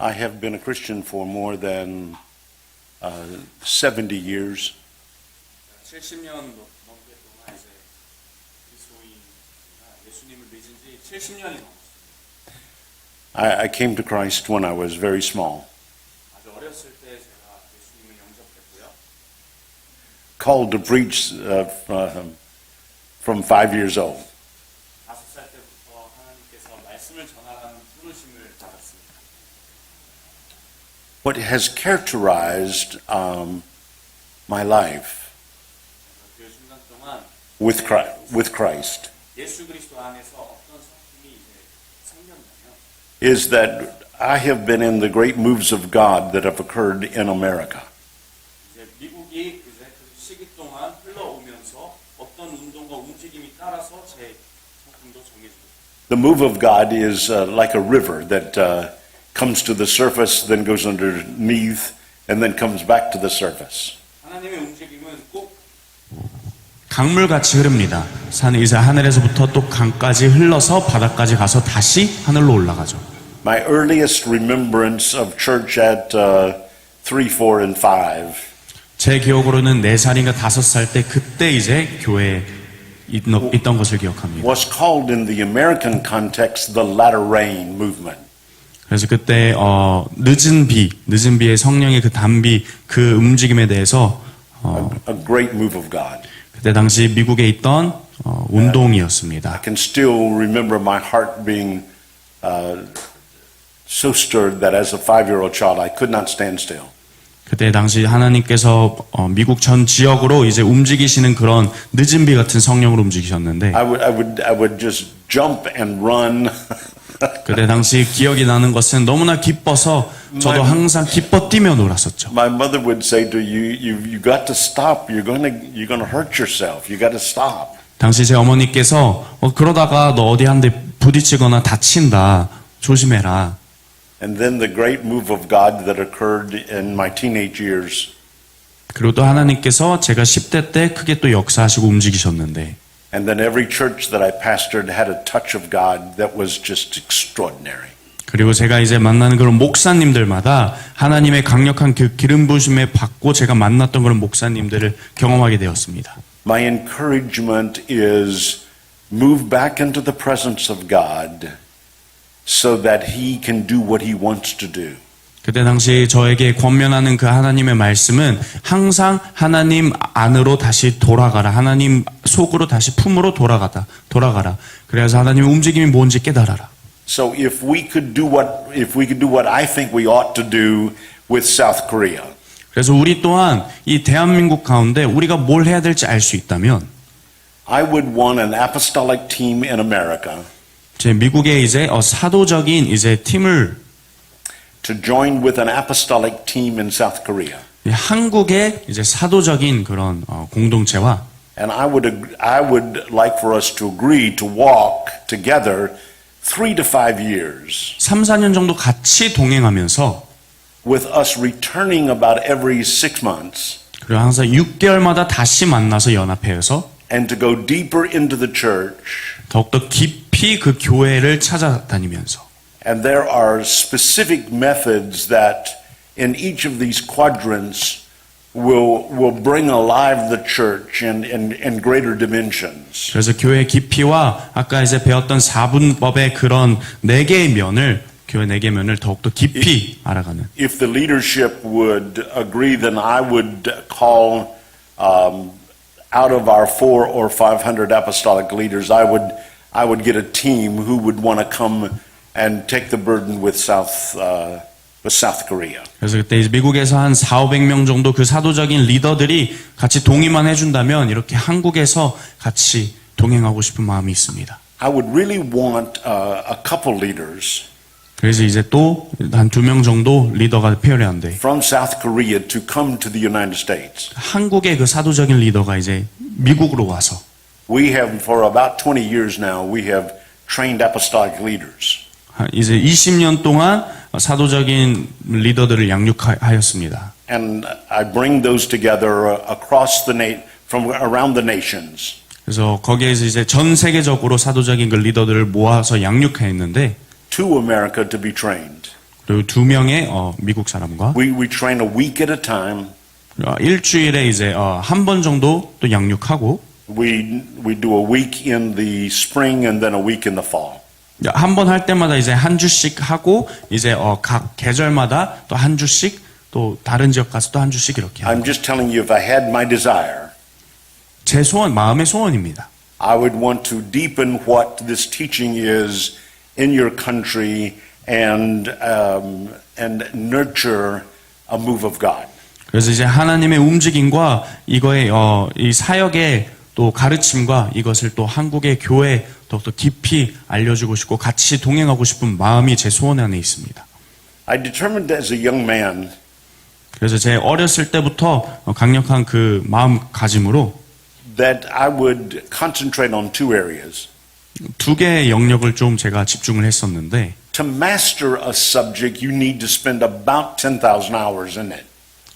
I have been a Christian for more than 70 years. 70년 넘게 동안 이제 그리스도인 예수님을 믿은 지 70년이 넘었어요. I came to Christ when I was very small. 아주 어렸을 때 제가 예수님을 영접했고요. Called to preach from 5 years old. 5살 때부터 하나님께서 말씀을 전하라는 부르심을 받았습니다. What has characterized my life 그 순간 동안 with Christ 예수 그리스도 안에서 어떤 성품이 이제 생겼냐면 is that I have been in the great moves of God that have occurred in America. 이제 미국이 이제 그 시기 동안 흘러오면서 어떤 운동과 움직임이 따라서 제 성품도 정해지고 The move of God is like a river that comes to the surface, then goes underneath, and then comes back to the surface. 하나님의 움직임은 꼭 강물같이 흐릅니다. 산 이제 하늘에서부터 또 강까지 흘러서 바다까지 가서 다시 하늘로 올라가죠. My earliest remembrance of church at 3, 4, and 5 제 기억으로는 4살인가 5살 때 그때 이제 교회에 있던 것을 기억합니다. was called in the American context the latter rain movement. 그래서 그때 늦은 비의 성령의 그 단비 그 움직임에 대해서 A great move of God. 그때 당시 미국에 있던 운동이었습니다. I can still remember my heart being so stirred that as a 5-year-old child I could not stand still. 그때 당시 하나님께서 미국 전 지역으로 이제 움직이시는 그런 늦은 비 같은 성령으로 움직이셨는데 I would just jump and run. 그때 당시 기억이 나는 것은 너무나 기뻐서 저도 항상 기뻐 뛰며 놀았었죠. My mother would say to you got to stop. You're gonna hurt yourself. You got to stop. 당시 제 어머니께서 그러다가 너 어디 한 대 부딪히거나 다친다. 조심해라. And then the great move of God that occurred in my teenage years. 그리고 또 하나님께서 제가 10대 때 크게 또 역사하시고 움직이셨는데 And then every church that I pastored had a touch of God that was just extraordinary. 그리고 제가 이제 만나는 그런 목사님들마다 하나님의 강력한 그 기름 부으심에 받고 제가 만났던 그런 목사님들을 경험하게 되었습니다. My encouragement is move back into the presence of God so that He can do what He wants to do. 그때 당시 저에게 권면하는 그 하나님의 말씀은 항상 하나님 안으로 다시 돌아가라. 하나님 속으로 다시 품으로 돌아가라. 그래서 하나님의 움직임이 뭔지 깨달아라. So if we could do what I think we ought to do with South Korea. 그래서 우리 또한 이 대한민국 가운데 우리가 뭘 해야 될지 알 수 있다면 I would want an apostolic team in America 제 미국에 이제 사도적인 이제 팀을 to join with an apostolic team in South Korea. 한국의 이제 사도적인 그런 공동체와 And I would like for us to agree to walk together 3 to 5 years 3, 4년 정도 같이 동행하면서 with us returning about every 6 months 그리고 항상 6개월마다 다시 만나서 연합회에서 and to go deeper into the church. 더욱더 깊이 그 교회를 찾아다니면서 And there are specific methods that in each of these quadrants will bring alive the church in greater dimensions. 그래서 교회 깊이와 아까 이제 배웠던 4분법의 그런 4개의 면을 교회 4개의 면을 더욱더 깊이 알아가는. If the leadership would agree, then I would call out of our 400 or 500 apostolic leaders, I would get a team who would want to come and take the burden with South Korea. 그래서 그때 이제 미국에서 한 400~500명 정도 그 사도적인 리더들이 같이 동의만 해준다면 이렇게 한국에서 같이 동행하고 싶은 마음이 있습니다. I would really want a couple leaders 그래서 이제 또 한 2명 정도 리더가 필요한데 from South Korea to come to the United States. 한국의 그 사도적인 리더가 이제 미국으로 와서 We have, for about 20 years now, we have trained apostolic leaders. 이제 20년 동안 사도적인 리더들을 양육하였습니다. And I bring those together across from around the nations. 그래서 거기에서 이제 전 세계적으로 사도적인 그 리더들을 모아서 양육했는데 To America to be trained. 그리고 2명의 미국 사람과 We train a week at a time. 일주일에 이제 한 번 정도 또 양육하고 We do a week in the spring and then a week in the fall. 한 번 할 때마다 이제 한 주씩 하고 이제 각 계절마다 또 한 주씩 또 다른 지역 가서 또 한 주씩 이렇게 하고 I'm just telling you, if I had my desire, 제 소원, 마음의 소원입니다. I would want to deepen what this teaching is in your country and nurture a move of God. 그래서 이제 하나님의 움직임과 이거의 이 사역의 또 가르침과 이것을 또 한국의 교회에 더욱더 깊이 알려주고 싶고 같이 동행하고 싶은 마음이 제 소원 안에 있습니다. I determined as a young man 그래서 제 어렸을 때부터 강력한 그 마음가짐으로 that I would concentrate on two areas. 2개의 영역을 좀 제가 집중을 했었는데 To master a subject, you need to spend about 10,000 hours in it.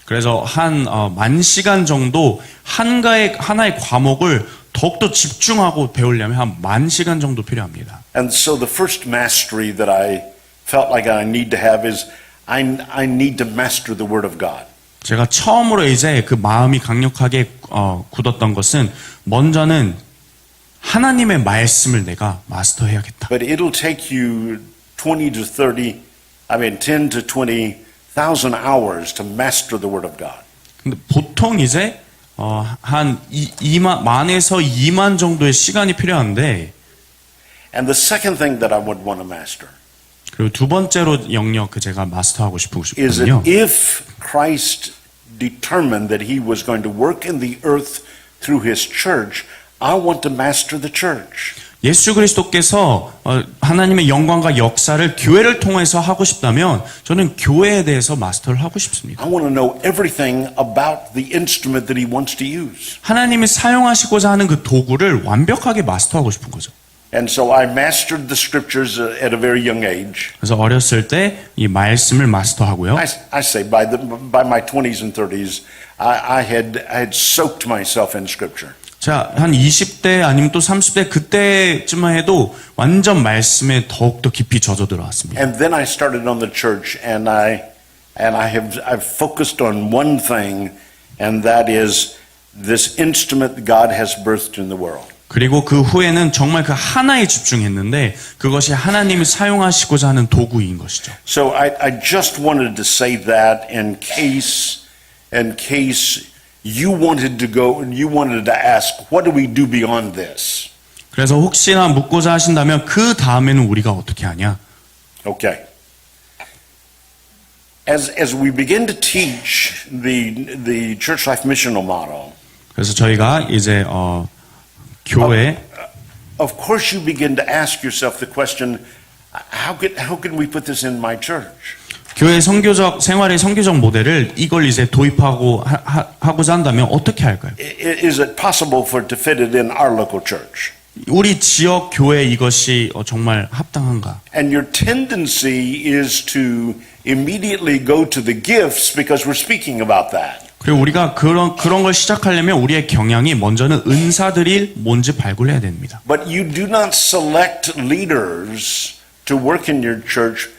그래서 한 10,000시간 정도 하나의 과목을 더욱더 집중하고 배우려면 한 10,000시간 정도 필요합니다. And so the first mastery that I felt like I need to have is I need to master the Word of God. 제가 처음으로 이제 그 마음이 강력하게 굳었던 것은 먼저는 하나님의 말씀을 내가 마스터해야겠다. But it'll take you 10 to 20,000 hours to master the Word of God. 근데 보통 이제 한 10,000에서 20,000 정도의 시간이 필요한데 And the second thing that I would want to master 그리고 두 번째로 영역 그 제가 마스터하고 is 싶거든요. that if Christ determined that he was going to work in the earth through his church, I want to master the church. 예수 그리스도께서 하나님의 영광과 역사를 교회를 통해서 하고 싶다면 저는 교회에 대해서 마스터를 하고 싶습니다. I want to know everything about the instrument that he wants to use. 하나님이 사용하시고자 하는 그 도구를 완벽하게 마스터하고 싶은 거죠. And so I mastered the scriptures at a very young age. 그래서 어렸을 때 이 말씀을 마스터하고요. I say by my 20s and 30s, I had soaked myself in scripture. 자, 한 20대 아니면 또 30대 그때쯤만 해도 완전 말씀에 더욱더 깊이 젖어 들어왔습니다. And then I started on the church, and I've focused on one thing, and that is this instrument that God has birthed in the world. 그리고 그 후에는 정말 그 하나에 집중했는데 그것이 하나님이 사용하시고자 하는 도구인 것이죠. So I just wanted to say that in case you wanted to ask, what do we do beyond this? 그래서 혹시나 묻고자 하신다면 그 다음에는 우리가 어떻게 하냐? Okay. As we begin to teach the church life missional model, 그래서 저희가 이제 교회 of course you begin to ask yourself the question, how can we put this in my church? 교회 선교적 생활의 선교적 모델을 이걸 이제 도입하고 하고자 한다면 어떻게 할까요? Is it possible for it to fit it in our local church? 우리 지역 교회 이것이 정말 합당한가? And your tendency is to immediately go to the gifts because we're speaking about that. 그리고 우리가 그런 걸 시작하려면 우리의 경향이 먼저는 은사들이 뭔지 발굴해야 됩니다. But you do not select leaders to work in your church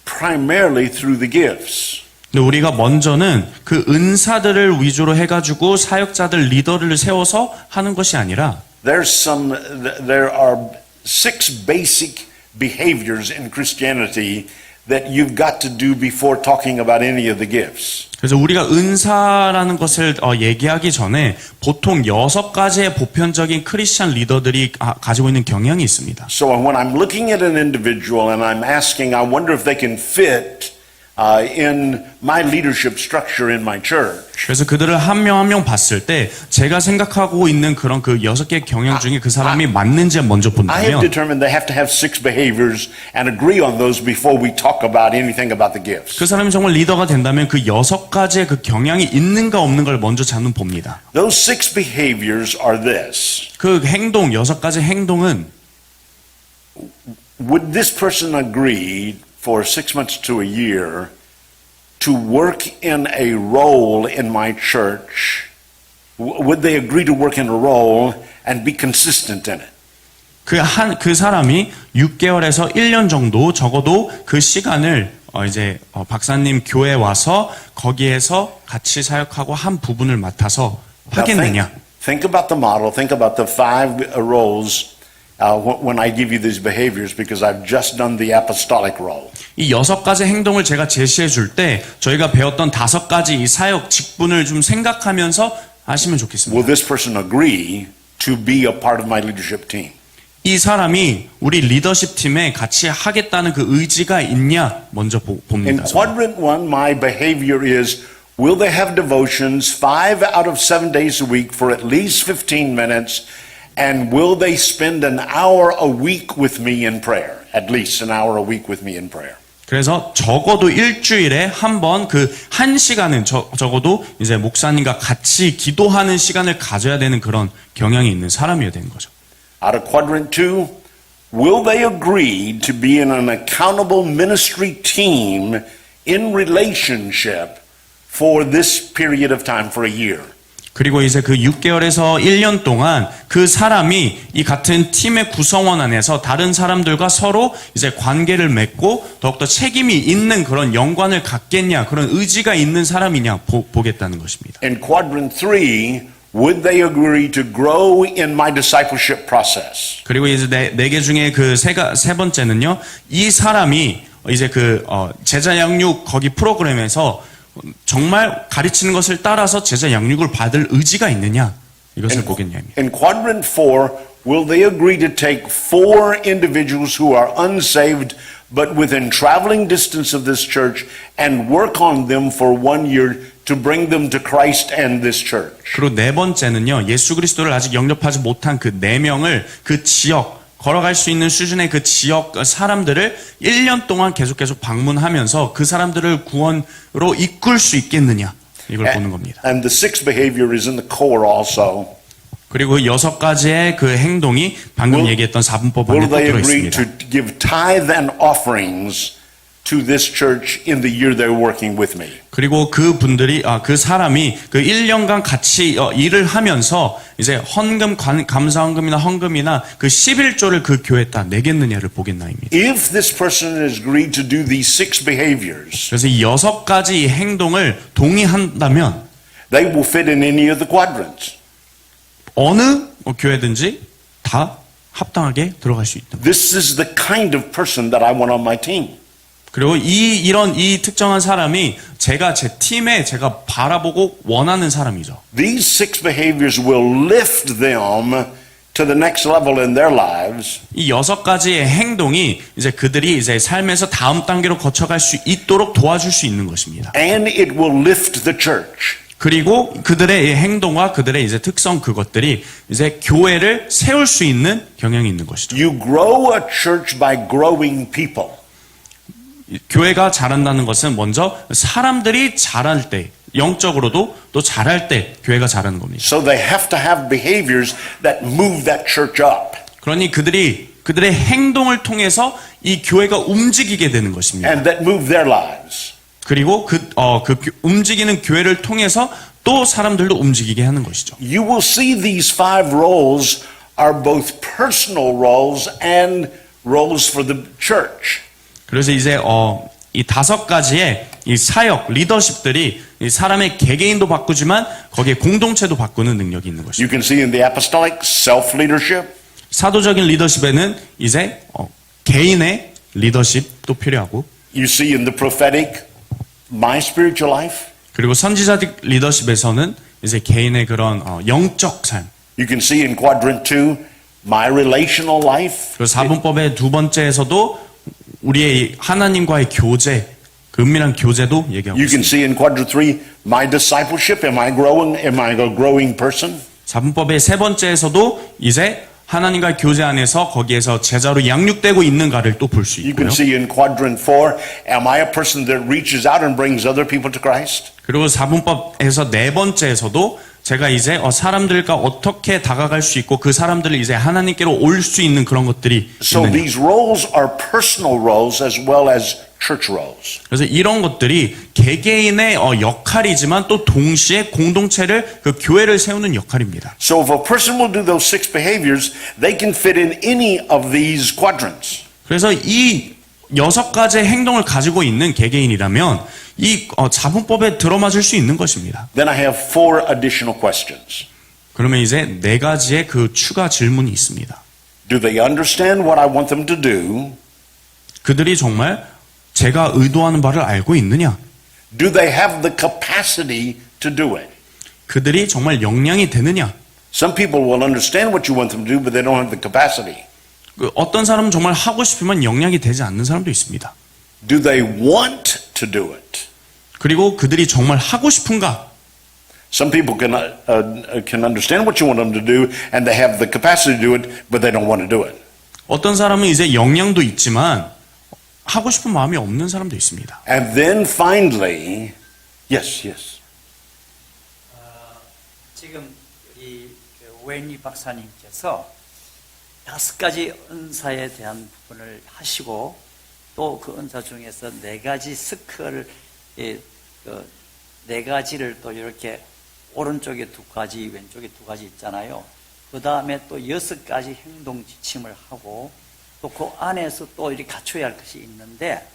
primarily through the gifts. 근데 우리가 먼저는 그 은사들을 위주로 해가지고 사역자들 리더를 세워서 하는 것이 아니라 There are 6 basic behaviors in Christianity that you've got to do before talking about any of the gifts. 그래서 우리가 은사라는 것을 얘기하기 전에 보통 6가지의 보편적인 크리스찬 리더들이 가지고 있는 경향이 있습니다. So when I'm looking at an individual and I'm asking, I wonder if they can fit in my leadership structure in my church. 그래서 그들을 한 명 한 명 봤을 때 제가 생각하고 있는 그런 그 6개의 경향 중에 그 사람이 맞는지 먼저 I have 본다면 determined they have to have 6 behaviors and agree on those before we talk about anything about the gifts. 그 사람이 정말 리더가 된다면 그 6가지의 그 경향이 있는가 없는 걸 먼저 저는 봅니다. Those 6 behaviors are this. 그 행동, 6가지 행동은 Would this person agree for 6 months to a year to work in a role in my church? Would they agree to work in a role and be consistent in it? 그 사람이 6개월에서 1년 정도 적어도 그 시간을 박사님 교회에 와서 거기에서 같이 사역하고 한 부분을 맡아서 Now, 하겠느냐. think about the model. Think about the 5 roles when I give you these behaviors, because I've just done the apostolic role. 이 6가지 행동을 제가 제시해 줄 때 저희가 배웠던 5가지 이 사역 직분을 좀 생각하면서 하시면 좋겠습니다. Will this person agree to be a part of my leadership team? 이 사람이 우리 리더십 팀에 같이 하겠다는 그 의지가 있냐 먼저 In 봅니다. quadrant 1, my behavior is, will they have devotions 5 out of 7 days a week for at least 15 minutes? And will they spend an hour a week with me in prayer? At least an hour a week with me in prayer. 그래서 적어도 일주일에 한 번 그 1시간은 적어도 이제 목사님과 같이 기도하는 시간을 가져야 되는 그런 경향이 있는 사람이어야 되는 거죠. Out of quadrant 2, will they agree to be in an accountable ministry team in relationship for this period of time, for a year? 그리고 이제 그 6개월에서 1년 동안 그 사람이 이 같은 팀의 구성원 안에서 다른 사람들과 서로 이제 관계를 맺고 더욱더 책임이 있는 그런 연관을 갖겠냐, 그런 의지가 있는 사람이냐 보겠다는 것입니다. In quadrant 3, would they agree to grow in my discipleship process? 그리고 이제 네 개 중에 그 세 번째는요, 이 사람이 이제 제자 양육 거기 프로그램에서 정말 가르치는 것을 따라서 제자 양육을 받을 의지가 있느냐, 이것을 보겠냐입니다. In quadrant 4, will they agree to take 4 individuals who are unsaved but within traveling distance of this church and work on them for 1 year to bring them to Christ and this church? 그리고 네 번째는요, 예수 그리스도를 아직 영접하지 못한 그 4명을 그 지역, 걸어갈 수 있는 수준의 그 지역 사람들을 1년 동안 계속 방문하면서 그 사람들을 구원으로 이끌 수 있겠느냐, 이걸 보는 겁니다. And the 6th behavior is in the core also. 그리고 6가지의 그 행동이 방금 얘기했던 4분법 안에 Will 또 they agree 들어있습니다. to give tithe and offerings to this church in the year they're working with me? 그리고 그 사람이 그 1년간 같이 일을 하면서 이제 헌금, 감사헌금이나 헌금이나 그 11조를 그 교회에다 내겠느냐를 보겠나입니다. If this person has agreed to do these 6 behaviors, 그래서 이 6가지 행동을 동의한다면 they will fit in any of the quadrants. 어느 교회든지 다 합당하게 들어갈 수 있다. This is the kind of person that I want on my team. 그리고 이 특정한 사람이 제가 제 팀에 제가 바라보고 원하는 사람이죠. These 6 behaviors will lift them to the next level in their lives. 이 6가지의 행동이 이제 그들이 이제 삶에서 다음 단계로 거쳐갈 수 있도록 도와줄 수 있는 것입니다. And it will lift the church. 그리고 그들의 이 행동과 그들의 이제 특성, 그것들이 이제 교회를 세울 수 있는 경향이 있는 것이죠. You grow a church by growing people. 교회가 자란다는 것은 먼저 사람들이 자랄 때, 영적으로도 또 자랄 때 교회가 자라는 겁니다. So they have to have behaviors that move that church up. 그러니 그들의 행동을 통해서 이 교회가 움직이게 되는 것입니다. And that move their lives. 그리고 그 움직이는 교회를 통해서 또 사람들도 움직이게 하는 것이죠. You will see these 5 roles are both personal roles and roles for the church. 그래서 이제 이 5가지의 이 사역, 리더십들이 이 사람의 개개인도 바꾸지만 거기에 공동체도 바꾸는 능력이 있는 것입니다. You can see in the apostolic self-leadership. 사도적인 리더십에는 이제 개인의 리더십도 필요하고, You see in the prophetic, my spiritual life. 그리고 선지자적 리더십에서는 이제 개인의 그런 영적 삶. You can see in quadrant 2, my relational life. 그리고 4분법의 2번째에서도 우리의 하나님과의 교제, 그 은밀한 교제도 얘기하고 You can 있습니다. see in quadrant 3, my discipleship. Am I growing? Am I a growing person? 4분법의 3번째에서도 이제 하나님과의 교제 안에서 거기에서 제자로 양육되고 있는가를 또 볼 수 You 있고요. can see in quadrant 4, am I a person that reaches out and brings other people to Christ? 그리고 4분법에서 4번째에서도 제가 이제 사람들과 어떻게 다가갈 수 있고 그 사람들을 이제 하나님께로 올 수 있는 그런 것들이 So 있느냐. these roles are personal roles as well as church roles. 그래서 이런 것들이 개개인의 역할이지만 또 동시에 공동체를 그 교회를 세우는 역할입니다. So if a person will do those 6 behaviors, they can fit in any of these quadrants. 그래서 이 6가지의 행동을 가지고 있는 개개인이라면 이 자본법에 들어맞을 수 있는 것입니다. Then I have 4 additional questions. 그러면 이제 4가지의 그 추가 질문이 있습니다. Do they understand what I want them to do? 그들이 정말 제가 의도하는 바를 알고 있느냐? Do they have the capacity to do it? 그들이 정말 역량이 되느냐? Some people will understand what you want them to do, but they don't have the capacity. 어떤 사람은 정말 하고 싶으면 역량이 되지 않는 사람도 있습니다. Do they want to do it? 그리고 그들이 정말 하고 싶은가? Some people can understand what you want them to do, and they have the capacity to do it, but they don't want to do it. 어떤 사람은 이제 역량도 있지만 하고 싶은 마음이 없는 사람도 있습니다. And then finally, yes. 지금 이 웨니 박사님께서 5가지 은사에 대한 부분을 하시고 또 그 은사 중에서 4가지 스크를 4가지를 또 이렇게 오른쪽에 2가지 왼쪽에 2가지 있잖아요. 그 다음에 또 6가지 행동 지침을 하고 또 그 안에서 또 이렇게 갖춰야 할 것이 있는데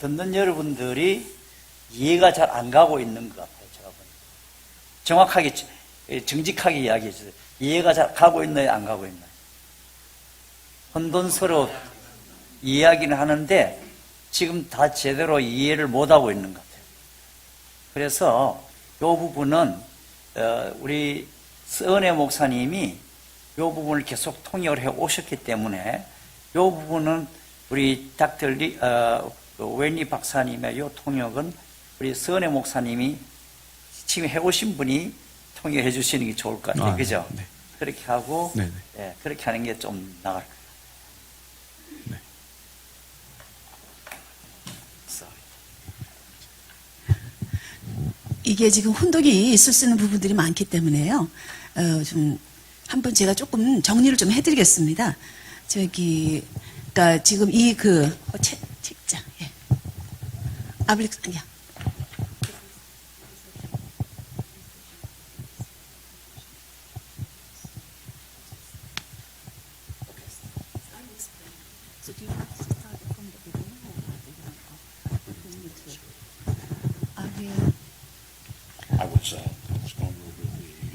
듣는 여러분들이 이해가 잘 안 가고 있는 것 같아요. 제가 보니까 정확하게 정직하게 이야기해 주세요. 이해가 잘 가고 있나요? 안 가고 있나요? 혼돈스러워 이야기는 하는데 지금 다 제대로 이해를 못하고 있는 것 같아요. 그래서 이 부분은 우리 서은혜 목사님이 이 부분을 계속 통역을 해 오셨기 때문에 이 부분은 우리 웨니 박사님의 이 통역은 우리 서은혜 목사님이 지금 해 오신 분이 통역해 주시는 게 좋을 것 같아요. 그죠? 네. 그렇게 하고 네네. 예, 그렇게 하는 게 좀 나을 거예요. 네. 이게 지금 혼동이 있을 수 있는 부분들이 많기 때문에요. 좀 한번 제가 조금 정리를 좀 해드리겠습니다. 그러니까 지금 책자, 예. 아니야. I was going over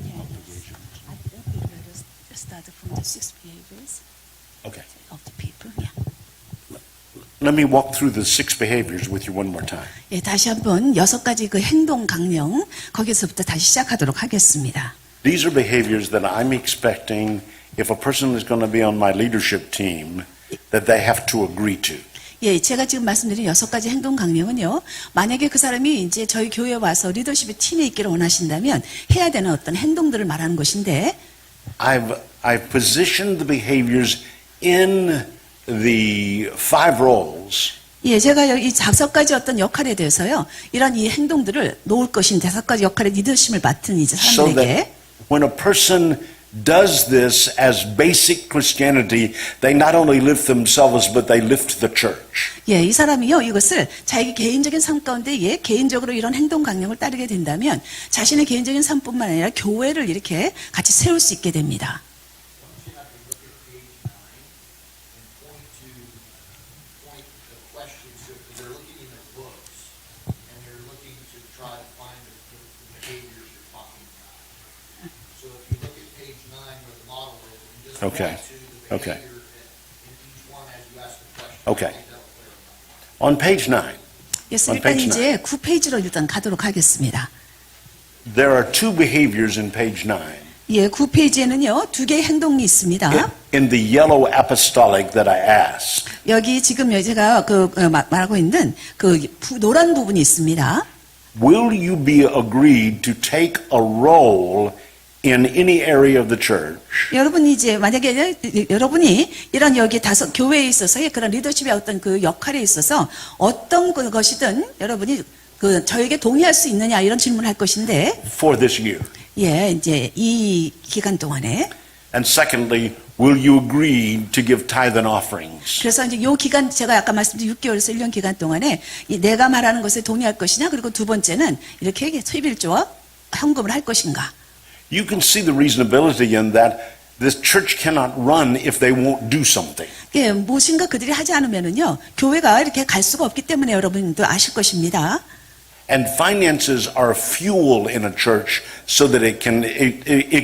the obligations. Start from the 6 behaviors Okay. of the people. Yeah. Let me walk through the 6 behaviors with you one more time. 예, 다시 한번 6가지 그 행동 강령 거기서부터 다시 시작하도록 하겠습니다. These are behaviors that I'm expecting if a person is going to be on my leadership team that they have to agree to. 예, 제가 지금 말씀드린 6가지 행동 강령은요, 만약에 그 사람이 이제 저희 교회에 와서 리더십의 팀에 있기를 원하신다면 해야 되는 어떤 행동들을 말하는 것인데, I've positioned the behaviors in the 5 roles. 예, 제가 이 5가지 어떤 역할에 대해서요, 이런 이 행동들을 놓을 것인데, 5가지 역할의 리더십을 맡은 이제 So 사람들에게, that when a person does this as basic Christianity, they not only lift themselves, but they lift the church. 예, 이 사람이요, 이것을 자기 개인적인 삶 가운데, 예, 개인적으로 이런 행동 강령을 따르게 된다면, 자신의 개인적인 삶뿐만 아니라 교회를 이렇게 같이 세울 수 있게 됩니다. Okay. Okay. Okay. On page 9, 그래서 On 일단 page 이제 9페이지로 일단 가도록 하겠습니다. there are 2 behaviors in page 9. 예, 9페이지에는요, 2개의 행동이 있습니다. In the yellow apostolic that I asked. 여기 지금 제가 말하고 있는 노란 부분이 있습니다. Will you be agreed to take a role in any area of the church 여러분이 이제 만약에 여러분이 이런 여기 교회에 있어서의 그런 리더십의 어떤 그 역할에 있어서 어떤 것이든 여러분이 저에게 동의할 수 있느냐 이런 질문을 할 것인데, for this year? 예, 이제 이 기간 동안에. And secondly, will you agree to give tithe and offerings? 그래서 이제 요 기간, 제가 아까 말씀드린 6개월에서 1년 기간 동안에 내가 말하는 것에 동의할 것이냐, 그리고 두 번째는 이렇게 11조와 헌금을 할 것인가. You can see the reasonability in that. This church cannot run if they won't do something. 예, 무엇인가 그들이 하지 않으면은요, 교회가 이렇게 갈 수가 없기 때문에 여러분도 아실 것입니다. And finances are fuel in a church so that it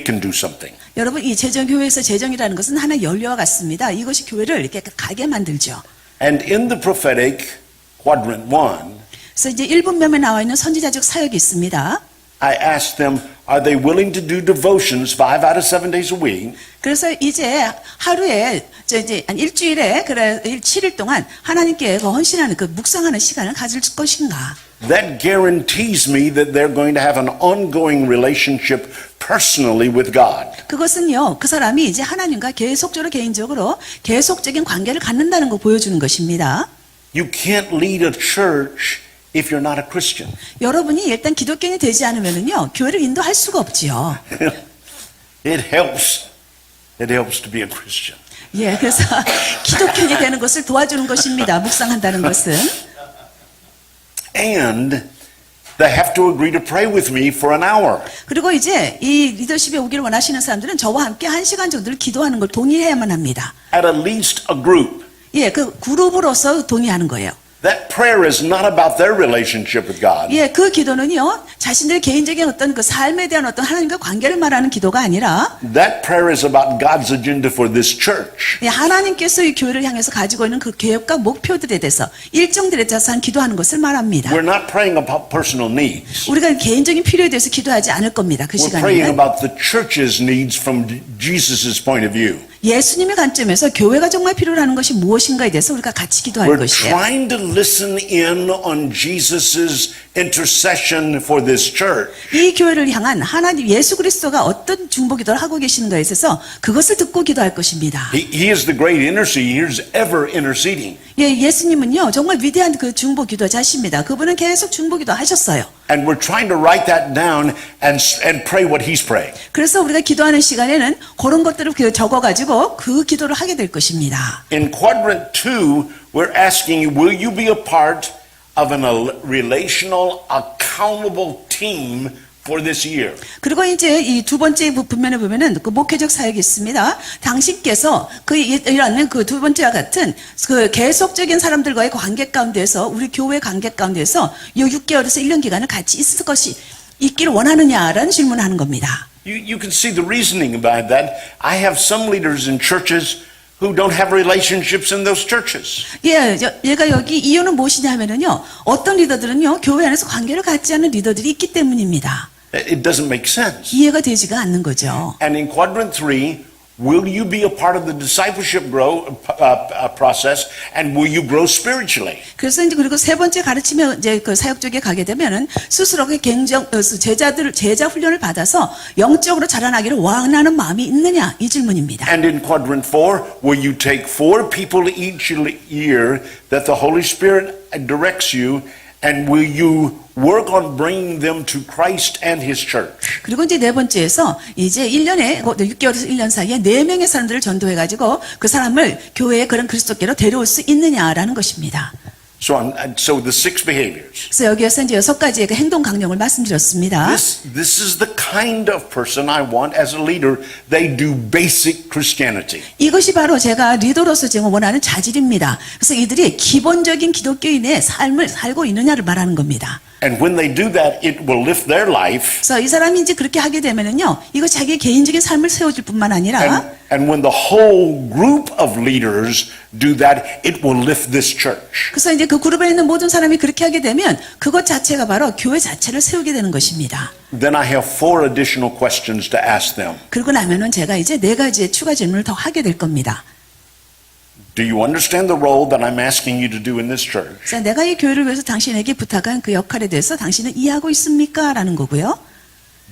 can do something. 여러분, 이 교회에서 재정이라는 것은 하나의 연료와 같습니다. 이것이 교회를 이렇게 가게 만들죠. And in the prophetic quadrant 1, 그래서 이제 1분면에 나와 있는 선지자적 사역이 있습니다. I asked them, are they willing to do devotions 5 out of 7 days a week? 그래서 이제 하루에, 이제 한 일주일에, 7일 동안 하나님께 헌신하는 그 묵상하는 시간을 가질 것인가. That guarantees me that they're going to have an ongoing relationship personally with God. 그것은요, 그 사람이 이제 하나님과 계속적으로 개인적으로 계속적인 관계를 갖는다는 거 보여주는 것입니다. You can't lead a church if you're not a Christian. 여러분이 일단 기독교인이 되지 않으면은요, 교회를 인도할 수가 없지요. It helps to be a Christian. 예, 그래서 기독교인이 되는 것을 도와주는 것입니다. 묵상한다는 것은. And they have to agree to pray with me for an hour. 그리고 이제 이 리더십에 오기를 원하시는 사람들은 저와 함께 1시간 정도를 기도하는 걸 동의해야만 합니다. At least a group. 예, 그 그룹으로서 동의하는 거예요. That prayer is not about their relationship with God. 예, 그 기도는요, 자신들의 개인적인 어떤 그 삶에 대한 어떤 하나님과 관계를 말하는 기도가 아니라, That prayer is about God's agenda for this church. 예, 하나님께서 이 교회를 향해서 가지고 있는 그 계획과 목표들에 대해서 일정들에 대해서 한 기도하는 것을 말합니다. We're not praying about personal needs. 우리가 개인적인 필요에 대해서 기도하지 않을 겁니다. 그 We're praying 시간에는. about the church's needs from Jesus' point of view. 예수님의 관점에서 교회가 정말 필요로 하는 것이 무엇인가에 대해서 우리가 같이 기도할 We're 것이에요. trying to listen in on Jesus' intercession for this church. 이 교회를 향한 하나님 예수 그리스도가 어떤 중보기도를 하고 계시는가에 있어서 그것을 듣고 기도할 것입니다. He is the great intercessor. He is ever interceding. 예, 예수님은요 정말 위대한 그 중보기도자십니다. 그분은 계속 중보기도 하셨어요. And we're trying to write that down and pray what he's praying. 그래서 우리가 기도하는 시간에는 그런 것들을 적어가지고 그 기도를 하게 될 것입니다. In quadrant 2, we're asking you, will you be a part of a relational, accountable team for this year? 그리고 이제 이 두 번째 부분면에 보면은 그 목회적 사역이 있습니다. 당신께서 이런 그 두 번째와 같은 그 계속적인 사람들과의 관계 가운데서 우리 교회 관계 가운데서 이 6개월에서 1년 기간을 같이 있을 것이 있기를 원하느냐라는 질문을 하는 겁니다. You can see the reasoning about that. I have some leaders in churches who don't have relationships in those churches. 예, 얘가 여기 이유는 무엇이냐 하면은요, 어떤 리더들은요, 교회 안에서 관계를 갖지 않는 리더들이 있기 때문입니다. It doesn't make sense. 이해가 되지가 않는 거죠. And in quadrant 3, will you be a part of the discipleship process and will you grow spiritually? 그래서 이제 그리고 세 번째 가르치며 이제 그 사역 쪽에 가게 되면은 스스로가 제자 훈련을 받아서 영적으로 자라나기를 원하는 마음이 있느냐 이 질문입니다. And in quadrant 4, will you take 4 people each year that the Holy Spirit directs you and will you work on bringing them to Christ and His church? 그리고 이제 네 번째에서 이제 1년에 6개월에서 1년 사이에 4명의 사람들을 전도해가지고 그 사람을 교회에 그런 그리스도께로 데려올 수 있느냐라는 것입니다. So the 6 behaviors. 그래서 여기에서 이제 6가지의 그 행동 강령을 말씀드렸습니다. This is the kind of person I want as a leader. They do basic Christianity. 이것이 바로 제가 리더로서 제가 원하는 자질입니다. 그래서 이들이 기본적인 기독교인의 삶을 살고 있느냐를 말하는 겁니다. And when they do that, it will lift their life. 그래서 이 사람이 이제 그렇게 하게 되면은요, 이거 자기의 개인적인 삶을 세워줄 뿐만 아니라, And when the whole group of leaders do that, it will lift this church. 그래서 이제 그 그룹에 있는 모든 사람이 그렇게 하게 되면 그것 자체가 바로 교회 자체를 세우게 되는 것입니다. Then I have 4 additional questions to ask them. 그러고 나면은 제가 이제 4가지의 추가 질문을 더 하게 될 겁니다. Do you understand the role that I'm asking you to do in this church? 자, 내가 이 교회를 위해서 당신에게 부탁한 그 역할에 대해서 당신은 이해하고 있습니까? 라는 거고요.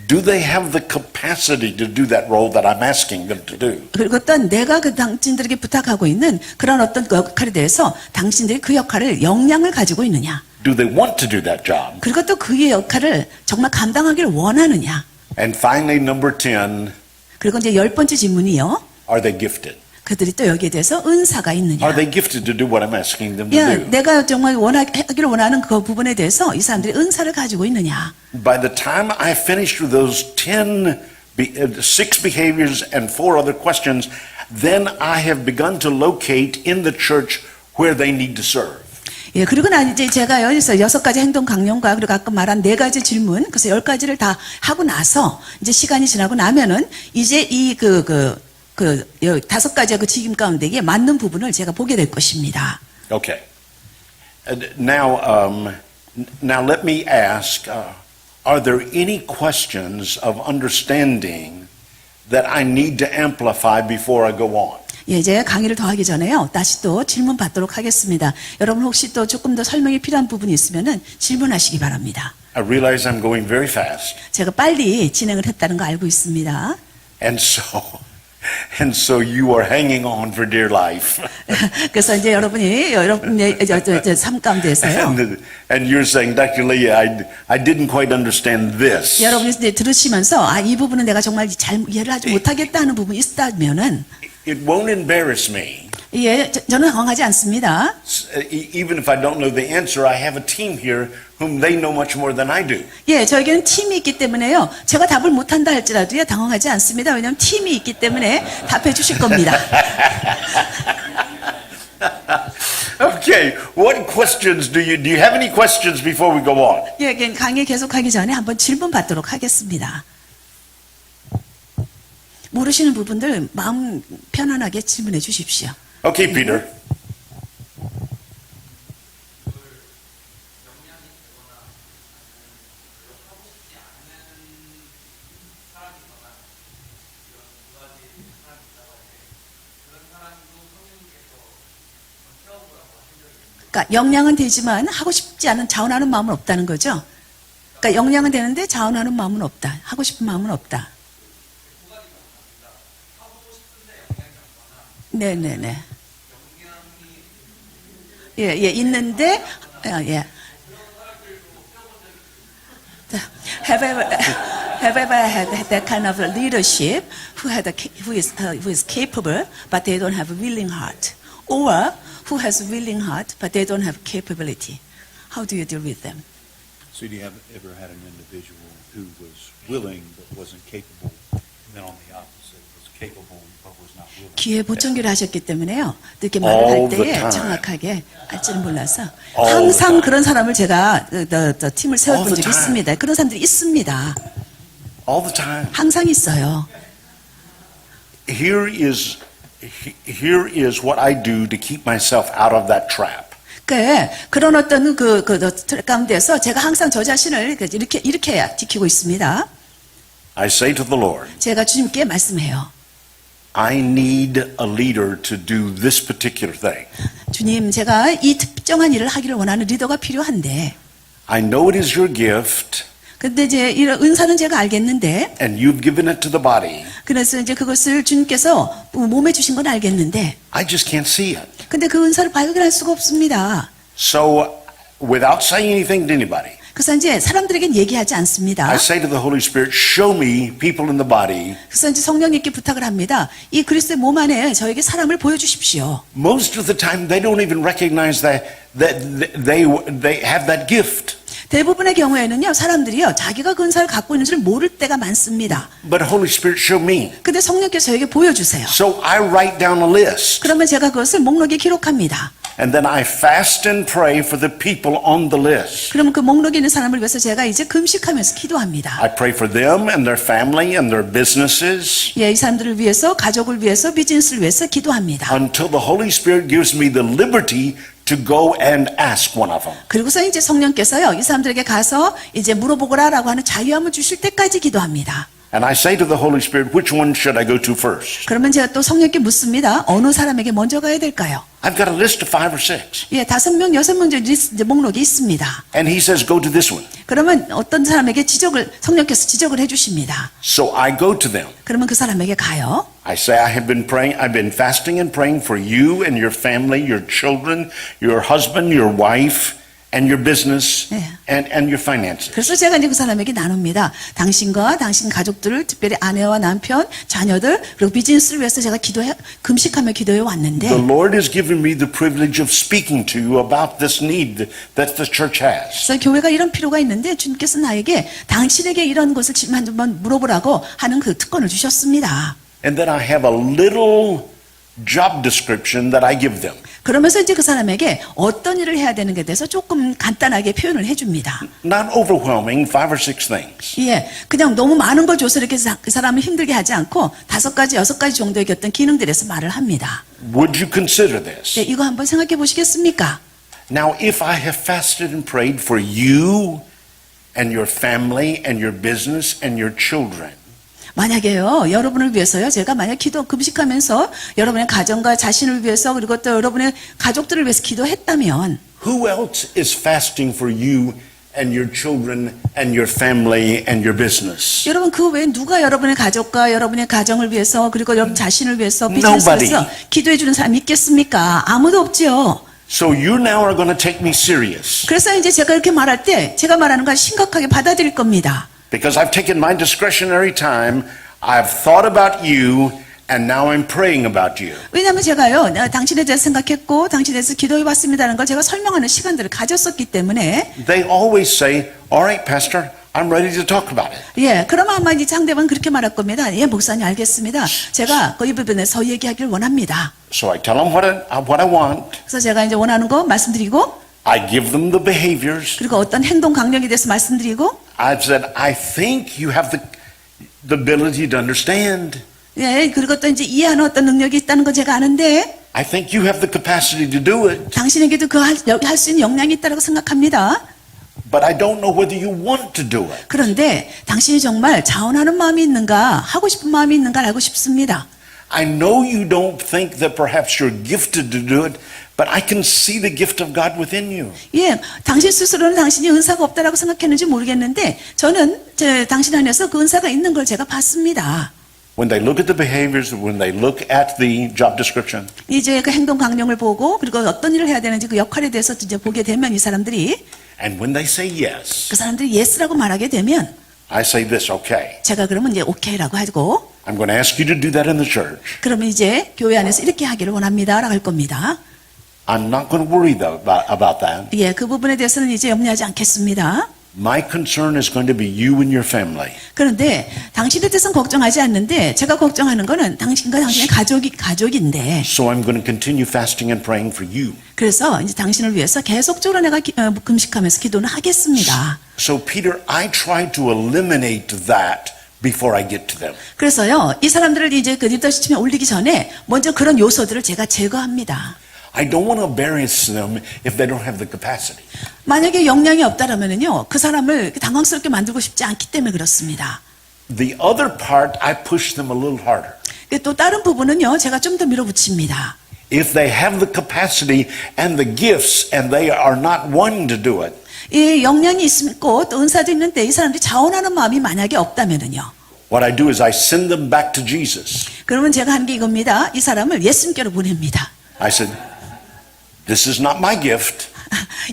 Do they have the capacity to do that role that I'm asking them to do? 그리고 또 내가 그 당신들에게 부탁하고 있는 그런 어떤 그 역할에 대해서 당신들이 그 역할을 역량을 가지고 있느냐. do they want to do that job? 그리고 또 그의 역할을 정말 감당하기를 원하느냐. And finally, number 10, 그리고 이제 10번째 질문이요. are they gifted? 그들이 또 여기에 대해서 은사가 있느냐. Are they gifted to do what I'm asking them to 예, do? 내가 정말 하기를 원하는 그 부분에 대해서 이 사람들이 은사를 가지고 있느냐. By the time I finished with those 6 behaviors and 4 other questions, then I have begun to locate in the church where they need to serve. 예, 그리고 난 이제 제가 여기서 6가지 행동 강령과 그리고 아까 말한 4가지 질문, 그래서 10가지를 다 하고 나서 이제 시간이 지나고 나면은 이제 이 5가지의 그 직임 가운데에 맞는 부분을 제가 보게 될 것입니다. Okay. Now let me ask, are there any questions of understanding that I need to amplify before I go on? 예, 이제 강의를 더 하기 전에요. 다시 또 질문 받도록 하겠습니다. 여러분 혹시 또 조금 더 설명이 필요한 부분이 있으면은 질문하시기 바랍니다. I realize I'm going very fast. 제가 빨리 진행을 했다는 거 알고 있습니다. And so you are hanging on for dear life. 그래서 이제 여러분의 삶 가운데서요. And you're saying, Dr. Lee, I didn't quite understand this. 여러분이 이제 들으시면서 이 부분은 내가 정말 잘 이해를 하지 못하겠다 하는 부분이 있다면은 It won't embarrass me. 예, 저는 당황하지 않습니다. Even if I don't know the answer, I have a team here whom they know much more than I do. 예, 저에게는 팀이 있기 때문에요. 제가 답을 못한다 할지라도요, 당황하지 않습니다. 왜냐하면 팀이 있기 때문에 답해 주실 겁니다. Okay, what questions do you have any questions before we go on? 예, 강의 계속하기 전에 한번 질문 받도록 하겠습니다. 모르시는 부분들 마음 편안하게 질문해 주십시오. Okay, Peter. 그러니까 역량은 되지만 하고 싶지 않은 자원하는 마음은 없다는 거죠. 그러니까 역량은 되는데 자원하는 마음은 없다. 하고 싶은 마음은 없다. 네네네. 예, 있는데, 예. Have ever had that kind of leadership who is capable, but they don't have a willing heart, or who has a willing heart, but they don't have capability? How do you deal with them? So do you have ever had an individual who was willing but wasn't capable, and then on the opposite, was capable but was not willing? 귀에 보청기를 하셨기 때문에요. 이렇게 말을 할 All the 때에 time. 정확하게 할지는 몰라서 All the 항상 time. 그런 사람을 제가 팀을 세워본 All the 적이 time. 있습니다. 그런 사람들이 있습니다. All the time. 항상 있어요. Here is what I do to keep myself out of that trap. 그런 어떤 그 가운데서 제가 항상 저 자신을 이렇게 지키고 있습니다. I say to the Lord, 제가 주님께 말씀해요. I need a leader to do this particular thing. 주님, 제가 이 특정한 일을 하기를 원하는 리더가 필요한데, I know it is your gift, 근데 이제 이런 은사는 제가 알겠는데, and you've given it to the body. 그래서 이제 그것을 주님께서 몸에 주신 건 알겠는데, I just can't see it. 근데 그 은사를 발견할 수가 없습니다. So, without saying anything to anybody, 그래서 이제 사람들에겐 얘기하지 않습니다. I say to the Holy Spirit, show me people in the body. 그래서 이제 성령님께 부탁을 합니다. 이 그리스도의 몸 안에 저에게 사람을 보여주십시오. Most of the time, they don't even recognize that they have that gift. 대부분의 경우에는요, 사람들이요, 자기가 그 은사를 갖고 있는 줄 모를 때가 많습니다. But Holy Spirit, show me. 근데 성령께서 저에게 보여주세요. So I write down a list. 그러면 제가 그것을 목록에 기록합니다. And then I fast and pray for the people on the list. 그러면 그 목록에 있는 사람을 위해서 제가 이제 금식하면서 기도합니다. I pray for them and their family and their businesses 예, 이 사람들을 위해서, 가족을 위해서, 비즈니스를 위해서 기도합니다. until the Holy Spirit gives me the liberty to go and ask one of them. 그리고서 이제 성령께서요, 이 사람들에게 가서 이제 물어보거라라고 하는 자유함을 주실 때까지 기도합니다. And I say to the Holy Spirit, which one should I go to first? 그러면 제가 또 성령께 묻습니다. 어느 사람에게 먼저 가야 될까요? I've got a list of 5 or 6. 예, 5명, 6명 이제 목록이 있습니다. And he says, go to this one. 그러면 어떤 사람에게 성령께서 지적을 해주십니다. So I go to them. 그러면 그 사람에게 가요. I say, I've been fasting and praying for you and your family, your children, your husband, your wife, and your business 네. and your finances. 그래서 제가 이제 그 사람에게 나눕니다. 당신과 당신 가족들을, 특별히 아내와 남편, 자녀들, 그리고 비즈니스를 위해서 제가 금식하며 기도해 왔는데, The Lord has given me the privilege of speaking to you about this need that the church has. 그래서 교회가 이런 필요가 있는데 주님께서 나에게 당신에게 이런 것을 한번 물어보라고 하는 그 특권을 주셨습니다. And then I have a little job description that I give them. 그러면서 이제 그 사람에게 어떤 일을 해야 되는 게 대해서 조금 간단하게 표현을 해줍니다. Not overwhelming, 5 or 6 things. 예, 그냥 너무 많은 걸 줘서 이렇게 그 사람을 힘들게 하지 않고 5가지, 6가지 정도의 어떤 기능들에서 말을 합니다. Would you consider this? 네, 이거 한번 생각해 보시겠습니까? Now, if I have fasted and prayed for you and your family and your business and your children, 만약에요, 여러분을 위해서요, 제가 만약 금식하면서 여러분의 가정과 자신을 위해서 그리고 또 여러분의 가족들을 위해서 기도했다면, who else is fasting for you and your children and your family and your business? 여러분 그 외에 누가 여러분의 가족과 여러분의 가정을 위해서 그리고 여러분 자신을 위해서 비즈니스를 Nobody. 위해서 기도해 주는 사람이 있겠습니까? 아무도 없죠. So you now are going to take me serious 그래서 이제 제가 이렇게 말할 때 제가 말하는 걸 심각하게 받아들일 겁니다. because I've taken my discretionary time, I've thought about you, and now I'm praying about you. 왜냐하면 제가요, 당신에 대해서 생각했고 당신에 대해서 기도해 왔습니다는 걸 제가 설명하는 시간들을 가졌었기 때문에, They always say, all right, Pastor, I'm ready to talk about it. 예, 그러면 아마 이 상대방은 그렇게 말할 겁니다. 예, 목사님 알겠습니다. 제가 이 부분에서 얘기하기를 원합니다. So I tell them what I want. 그래서 제가 이제 원하는 거 말씀드리고, I give them the behaviors. 그리고 어떤 행동 강령에 대해서 말씀드리고, I've said, I think you have the ability to understand. 예, 그리고 또 이제 이해하는 어떤 능력이 있다는 거 제가 아는데, I think you have the capacity to do it, 당신에게도 그 할 수 있는 역량이 있다고 생각합니다. but I don't know whether you want to do it. 그런데 당신이 정말 자원하는 마음이 있는가, 하고 싶은 마음이 있는가 알고 싶습니다. I know you don't think that perhaps you're gifted to do it, but I can see the gift of God within you. 예, 당신 스스로는 당신이 은사가 없다라고 생각했는지 모르겠는데 저는 당신 안에서 그 은사가 있는 걸 제가 봤습니다. When they look at the behaviors, when they look at the job description, 이제 그 행동 강령을 보고 그리고 어떤 일을 해야 되는지 그 역할에 대해서 이제 보게 되면 이 사람들이 and when they say yes, 그 사람들이 예스라고 말하게 되면 I say this, okay. 제가 그러면 이제 오케이라고 하고, I'm going to ask you to do that in the church. 그러면 이제 교회 안에서 이렇게 하기를 원합니다라고 할 겁니다. I'm not going to worry though about that. 예, 그 부분에 대해서는 이제 염려하지 않겠습니다. My concern is going to be you and your family. 그런데 당신에 대해서는 걱정하지 않는데 제가 걱정하는 거는 당신과 당신의 가족인데, So I'm going to continue fasting and praying for you. 그래서 이제 당신을 위해서 계속적으로 내가 금식하면서 기도는 하겠습니다. So Peter, I try to eliminate that before I get to them. 그래서요, 이 사람들을 이제 그 리더십에 올리기 전에 먼저 그런 요소들을 제가 제거합니다. I don't want to embarrass them if they don't have the capacity. 만약에 역량이 없다라면은요, 그 사람을 당황스럽게 만들고 싶지 않기 때문에 그렇습니다. The other part, I push them a little harder. 또 다른 부분은요, 제가 좀 더 밀어붙입니다. If they have the capacity and the gifts and they are not wanting to do it, 이 역량이 있고 또 은사도 있는데 이 사람들이 자원하는 마음이 만약에 없다면은요, what I do is I send them back to Jesus. 그러면 제가 하는 게 이겁니다. 이 사람을 예수님께로 보냅니다. I said, this is not my gift.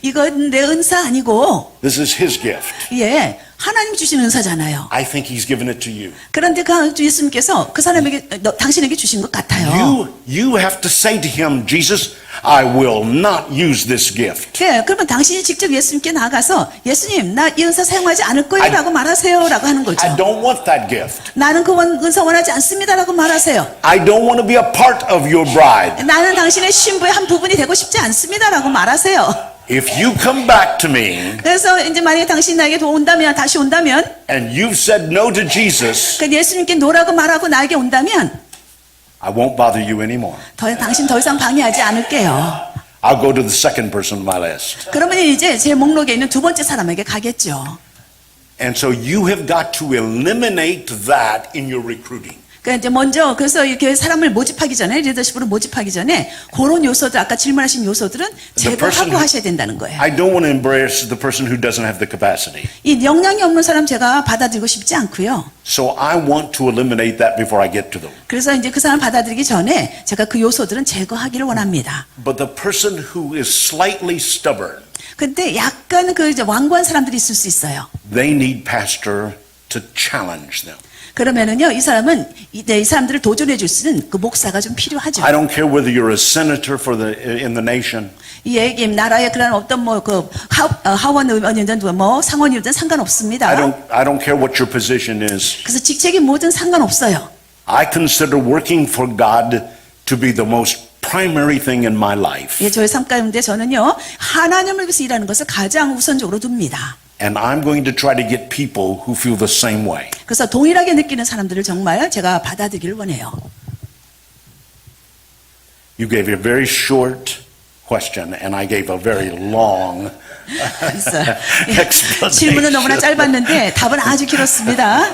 이건 내 은사 아니고, This is his gift. 예, 하나님 주신 은사잖아요. I think he's given it to you. 그런데 그 예수님께서 그 사람에게, 당신에게 주신 것 같아요. You have to say to him, Jesus, I will not use this gift. 예, 그러면 당신이 직접 예수님께 나가서 예수님, 나 이 은사 사용하지 않을 거예요 라고 말하세요라고 하는 거죠. I don't want that gift. 나는 그 은사 원하지 않습니다라고 말하세요. I don't want to be a part of your bride. 나는 당신의 신부의 한 부분이 되고 싶지 않습니다라고 말하세요. If you come back to me 그래서 이제 만약에 당신이 나에게 온다면, 다시 온다면, and you've said no to Jesus, 그 예수님께 노라고 말하고 나에게 온다면 I won't bother you anymore. 당신 더 이상 방해하지 않을게요. I'll go to the second person on my list. 그러면 이제 제 목록에 있는 두 번째 사람에게 가겠죠. And so you have got to eliminate that in your recruiting. 그러니까 이제 먼저 그래서 이렇게 사람을 모집하기 전에, 리더십으로 모집하기 전에 그런 요소들, 아까 질문하신 요소들은 제거하고 하셔야 된다는 거예요. I don't want to embarrass the person who doesn't have the capacity. 이 역량이 없는 사람 제가 받아들이고 싶지 않고요. So I want to eliminate that before I get to them. 그래서 이제 그 사람 받아들이기 전에 제가 그 요소들은 제거하기를 원합니다. But the person who is slightly stubborn, 근데 약간 그 이제 완고한 사람들이 있을 수 있어요. They need pastor to challenge them. 그러면은요, 이 사람은 이 사람들을 도전해 줄 수 있는 그 목사가 좀 필요하죠. I don't care whether you're a senator in the nation. 이 나라의 그런 어떤 뭐 그 하원 의원이든 뭐 상원이든 상관없습니다. I don't care what your position is. 그래서 직책이 뭐든 상관없어요. I consider working for God to be the most primary thing in my life. 예, 저의 삶 가운데 저는요, 하나님을 위해서 일하는 것을 가장 우선적으로 둡니다. And I'm going to try to get people who feel the same way. 그래서 동일하게 느끼는 사람들을 정말 제가 받아들이길 원해요. You gave a very short question and I gave a very long 그래서 예, explanation. 질문은 너무나 짧았는데 답은 아주 길었습니다.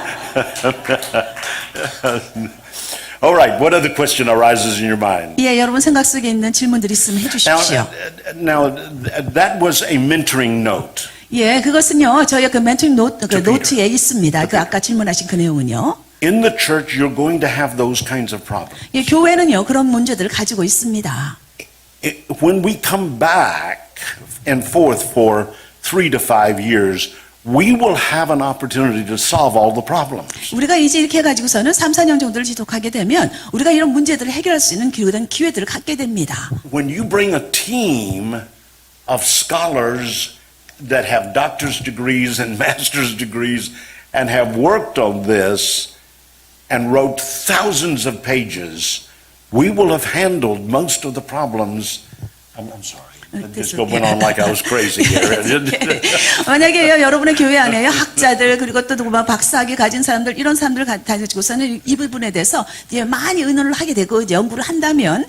All right, what other question arises in your mind? 예, 여러분 생각 속에 있는 질문들 있으면 해주십시오. Now, that was a mentoring note. 예, 그것은요, 저희 그 멘토링 노트, 그 Peter. 노트에 있습니다. 그 아까 질문하신 그 내용은요. In the church, you're going to have those kinds of problems. 예, 교회는요, 그런 문제들을 가지고 있습니다. When we come back and forth for 3 to 5 years, we will have an opportunity to solve all the problems. 우리가 이제 이렇게 해가지고서는 3, 4년 정도를 지속하게 되면 우리가 이런 문제들을 해결할 수 있는 기회들을 갖게 됩니다. When you bring a team of scholars that have doctor's degrees and master's degrees and have worked on this and wrote thousands of pages, we will have handled most of the problems. I'm sorry. This went on like I was crazy here. 만약에 여러분의 교회 안에 학자들 그리고 또 누구 박사학위 가진 사람들 이런 사람들 가지고서는 이 부분에 대해서 이제 많이 의논을 하게 되고 이제 연구를 한다면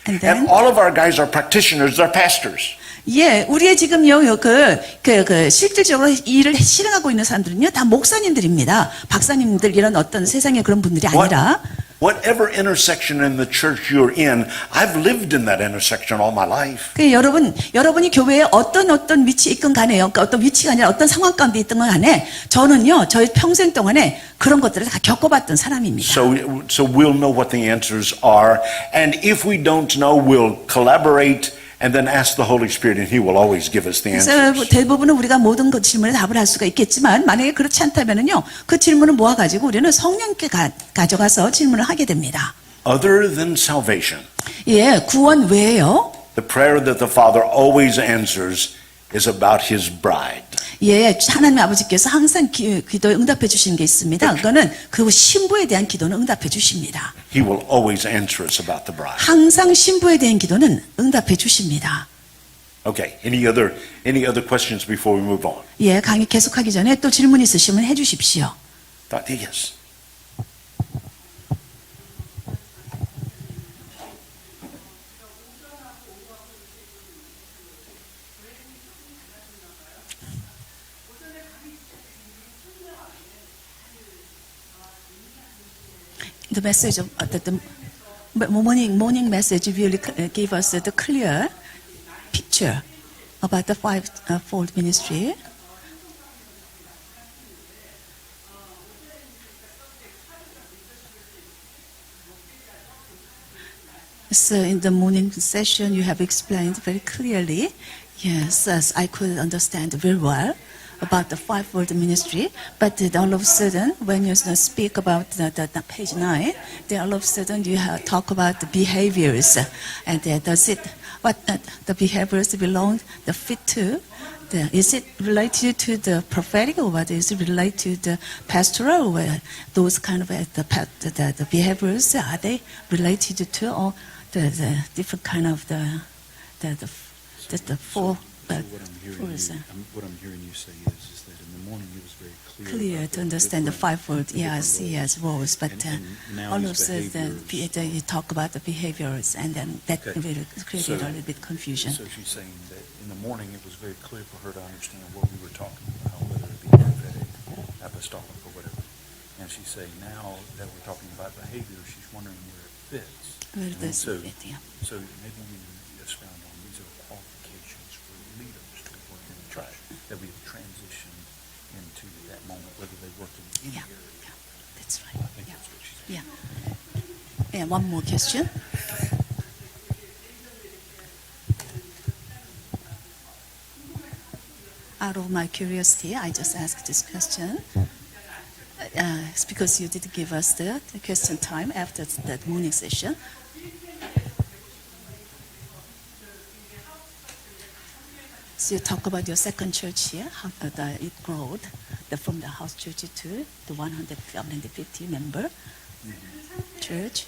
and then And all of our guys are practitioners, they're pastors. 예, 우리의 지금요, 실질적으로 일을 실행하고 있는 사람들은요, 다 목사님들입니다. 박사님들, 이런 어떤 세상의 그런 분들이 아니라. Whatever intersection in the church you're in, I've lived in that intersection all my life. 여러분이 교회에 어떤 위치에 있건 간에요. 그러니까 어떤 위치가 아니라 어떤 상황 가운데 있던 건 간에, 저는요, 저의 평생 동안에 그런 것들을 다 겪어봤던 사람입니다. So we'll know what the answers are. And if we don't know, we'll collaborate and then ask the Holy Spirit and He will always give us the 그래서 answers. 대부분은 우리가 모든 그 질문에 답을 할 수가 있겠지만 만약에 그렇지 않다면은요 그 질문을 모아가지고 우리는 성령께 가져가서 질문을 하게 됩니다. Other than salvation, 예, 구원 외에요. the prayer that the Father always answers is about His bride. 예, 하나님 아버지께서 항상 기도에 응답해 주시는 게 있습니다. 그거는 그 신부에 대한 기도는 응답해 주십니다. He will always answer us about the bride. 항상 신부에 대한 기도는 응답해 주십니다. Okay, any other questions before we move on? 예, 강의 계속하기 전에 또 질문 있으시면 해 주십시오. Yes. The message of the morning message really gave us the clear picture about the fivefold ministry. So in the morning session, you have explained very clearly. Yes, as I could understand very well about the fivefold ministry. But then all of a sudden, when you speak about the page 9, then all of a sudden you talk about the behaviors, and does it what the behaviors belong the fit to? Is it related to the prophetic, or what is it related to the pastoral? Where those kind of the behaviors are they related to, or the different kind of the four? What I'm hearing you say is that in the morning it was very Clear to understand the fivefold, yes, roles, but And now all of his the behaviors- you talk about the behaviors, and then that Okay. will create So- a little bit confusion. So she's saying that in the morning it was very clear for her to understand what we were talking about, whether it be prophetic, apostolic, or whatever. And she's saying now that we're talking about behavior, she's wondering where it fits. Where does So- it fit, yeah. So maybe we expound on these are qualifications for leaders to work in the church, that we have transitioned into that moment, whether they work in any Yeah. area. Yeah, that's I right. think Yeah. that's what she's saying. Yeah. One more question. Out of my curiosity, I just asked this question. It's because you did give us the question time after that morning session. So you talk about your second church here, how it growed from the house church to the 150 member church.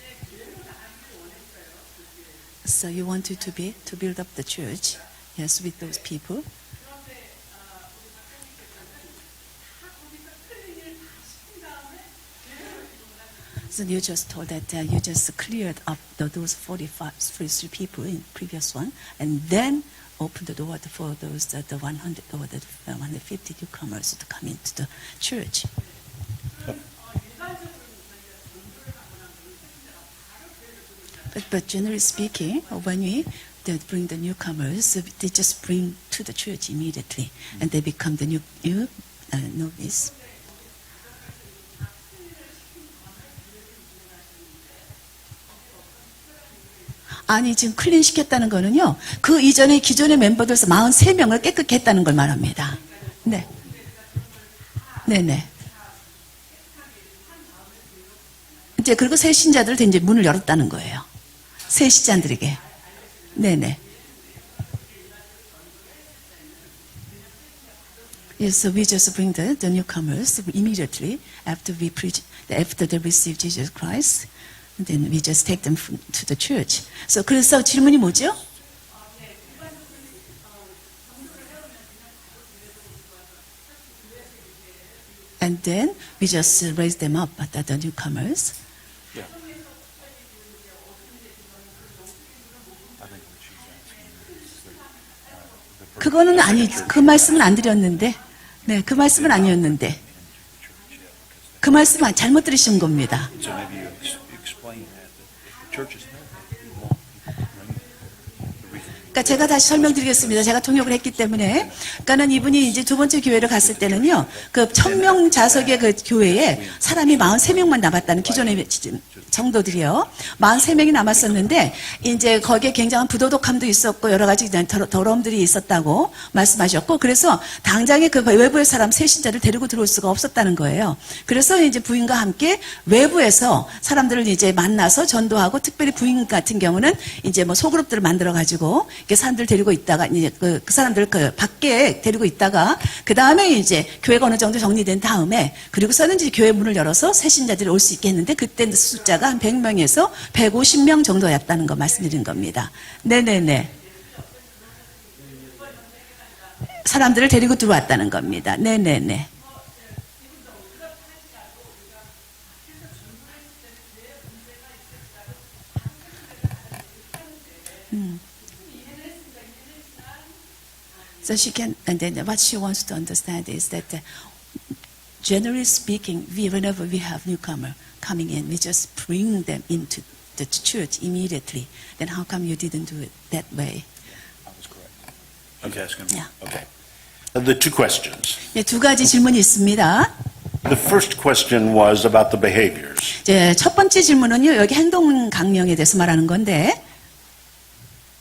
So you wanted to build up the church, yes, with those people. So you just told that you just cleared up those 43 people in previous one, and then opened the door for those the 100 or the 150 newcomers to come into the church. But generally speaking, when they bring the newcomers, they just bring to the church immediately, and they become the new novice. 아니, 지금 클린 시켰다는 거는요, 그 이전에 기존의 멤버들에서 43명을 깨끗게 했다는 걸 말합니다. 네. 네네. 이제 그리고 새 신자들 이제 문을 열었다는 거예요. 새 신자들에게. 네네. Yes, so we just bring the newcomers immediately after they receive Jesus Christ. And then we just take them to the church. So 그래서 질문이 뭐죠? And then we just raise them up at the newcomers. Yeah. I think what she's asking is that, 그거는 아니, 그 말씀은 안 드렸는데. 네, 그 말씀은 아니었는데. 그 말씀 잘못 들으신 겁니다. So maybe you explain that if the church is healthy, you want people to bring the reason. 그러니까 제가 다시 설명드리겠습니다. 제가 통역을 했기 때문에. 그러니까는 이분이 이제 두 번째 교회를 갔을 때는요, 그 1000명 좌석의 그 교회에 사람이 43명만 남았다는 기존의 정도들이요. 43명이 남았었는데, 이제 거기에 굉장한 부도덕함도 있었고, 여러 가지 더러움들이 있었다고 말씀하셨고, 그래서 당장에 그 외부의 사람 새 신자를 데리고 들어올 수가 없었다는 거예요. 그래서 이제 부인과 함께 외부에서 사람들을 이제 만나서 전도하고, 특별히 부인 같은 경우는 이제 뭐 소그룹들을 만들어가지고, 이렇게 사람들 데리고 있다가, 이제 그 사람들 그 밖에 데리고 있다가, 그 다음에 이제 교회가 어느 정도 정리된 다음에, 그리고서는 이제 교회 문을 열어서 새 신자들이 올 수 있게 했는데, 그때 숫자가 한 100명에서 150명 정도였다는 거 말씀드린 겁니다. 네네네. 사람들을 데리고 들어왔다는 겁니다. 네네네. So she can, and then what she wants to understand is that generally speaking, whenever we have newcomer coming in, we just bring them into the church immediately. Then how come you didn't do it that way? I was correct. I was asking. Yeah. Okay. The two questions. 네, 두 가지 질문이 있습니다. The first question was about the behaviors. 이제 첫 번째 질문은요, 여기 행동 강령에 대해서 말하는 건데,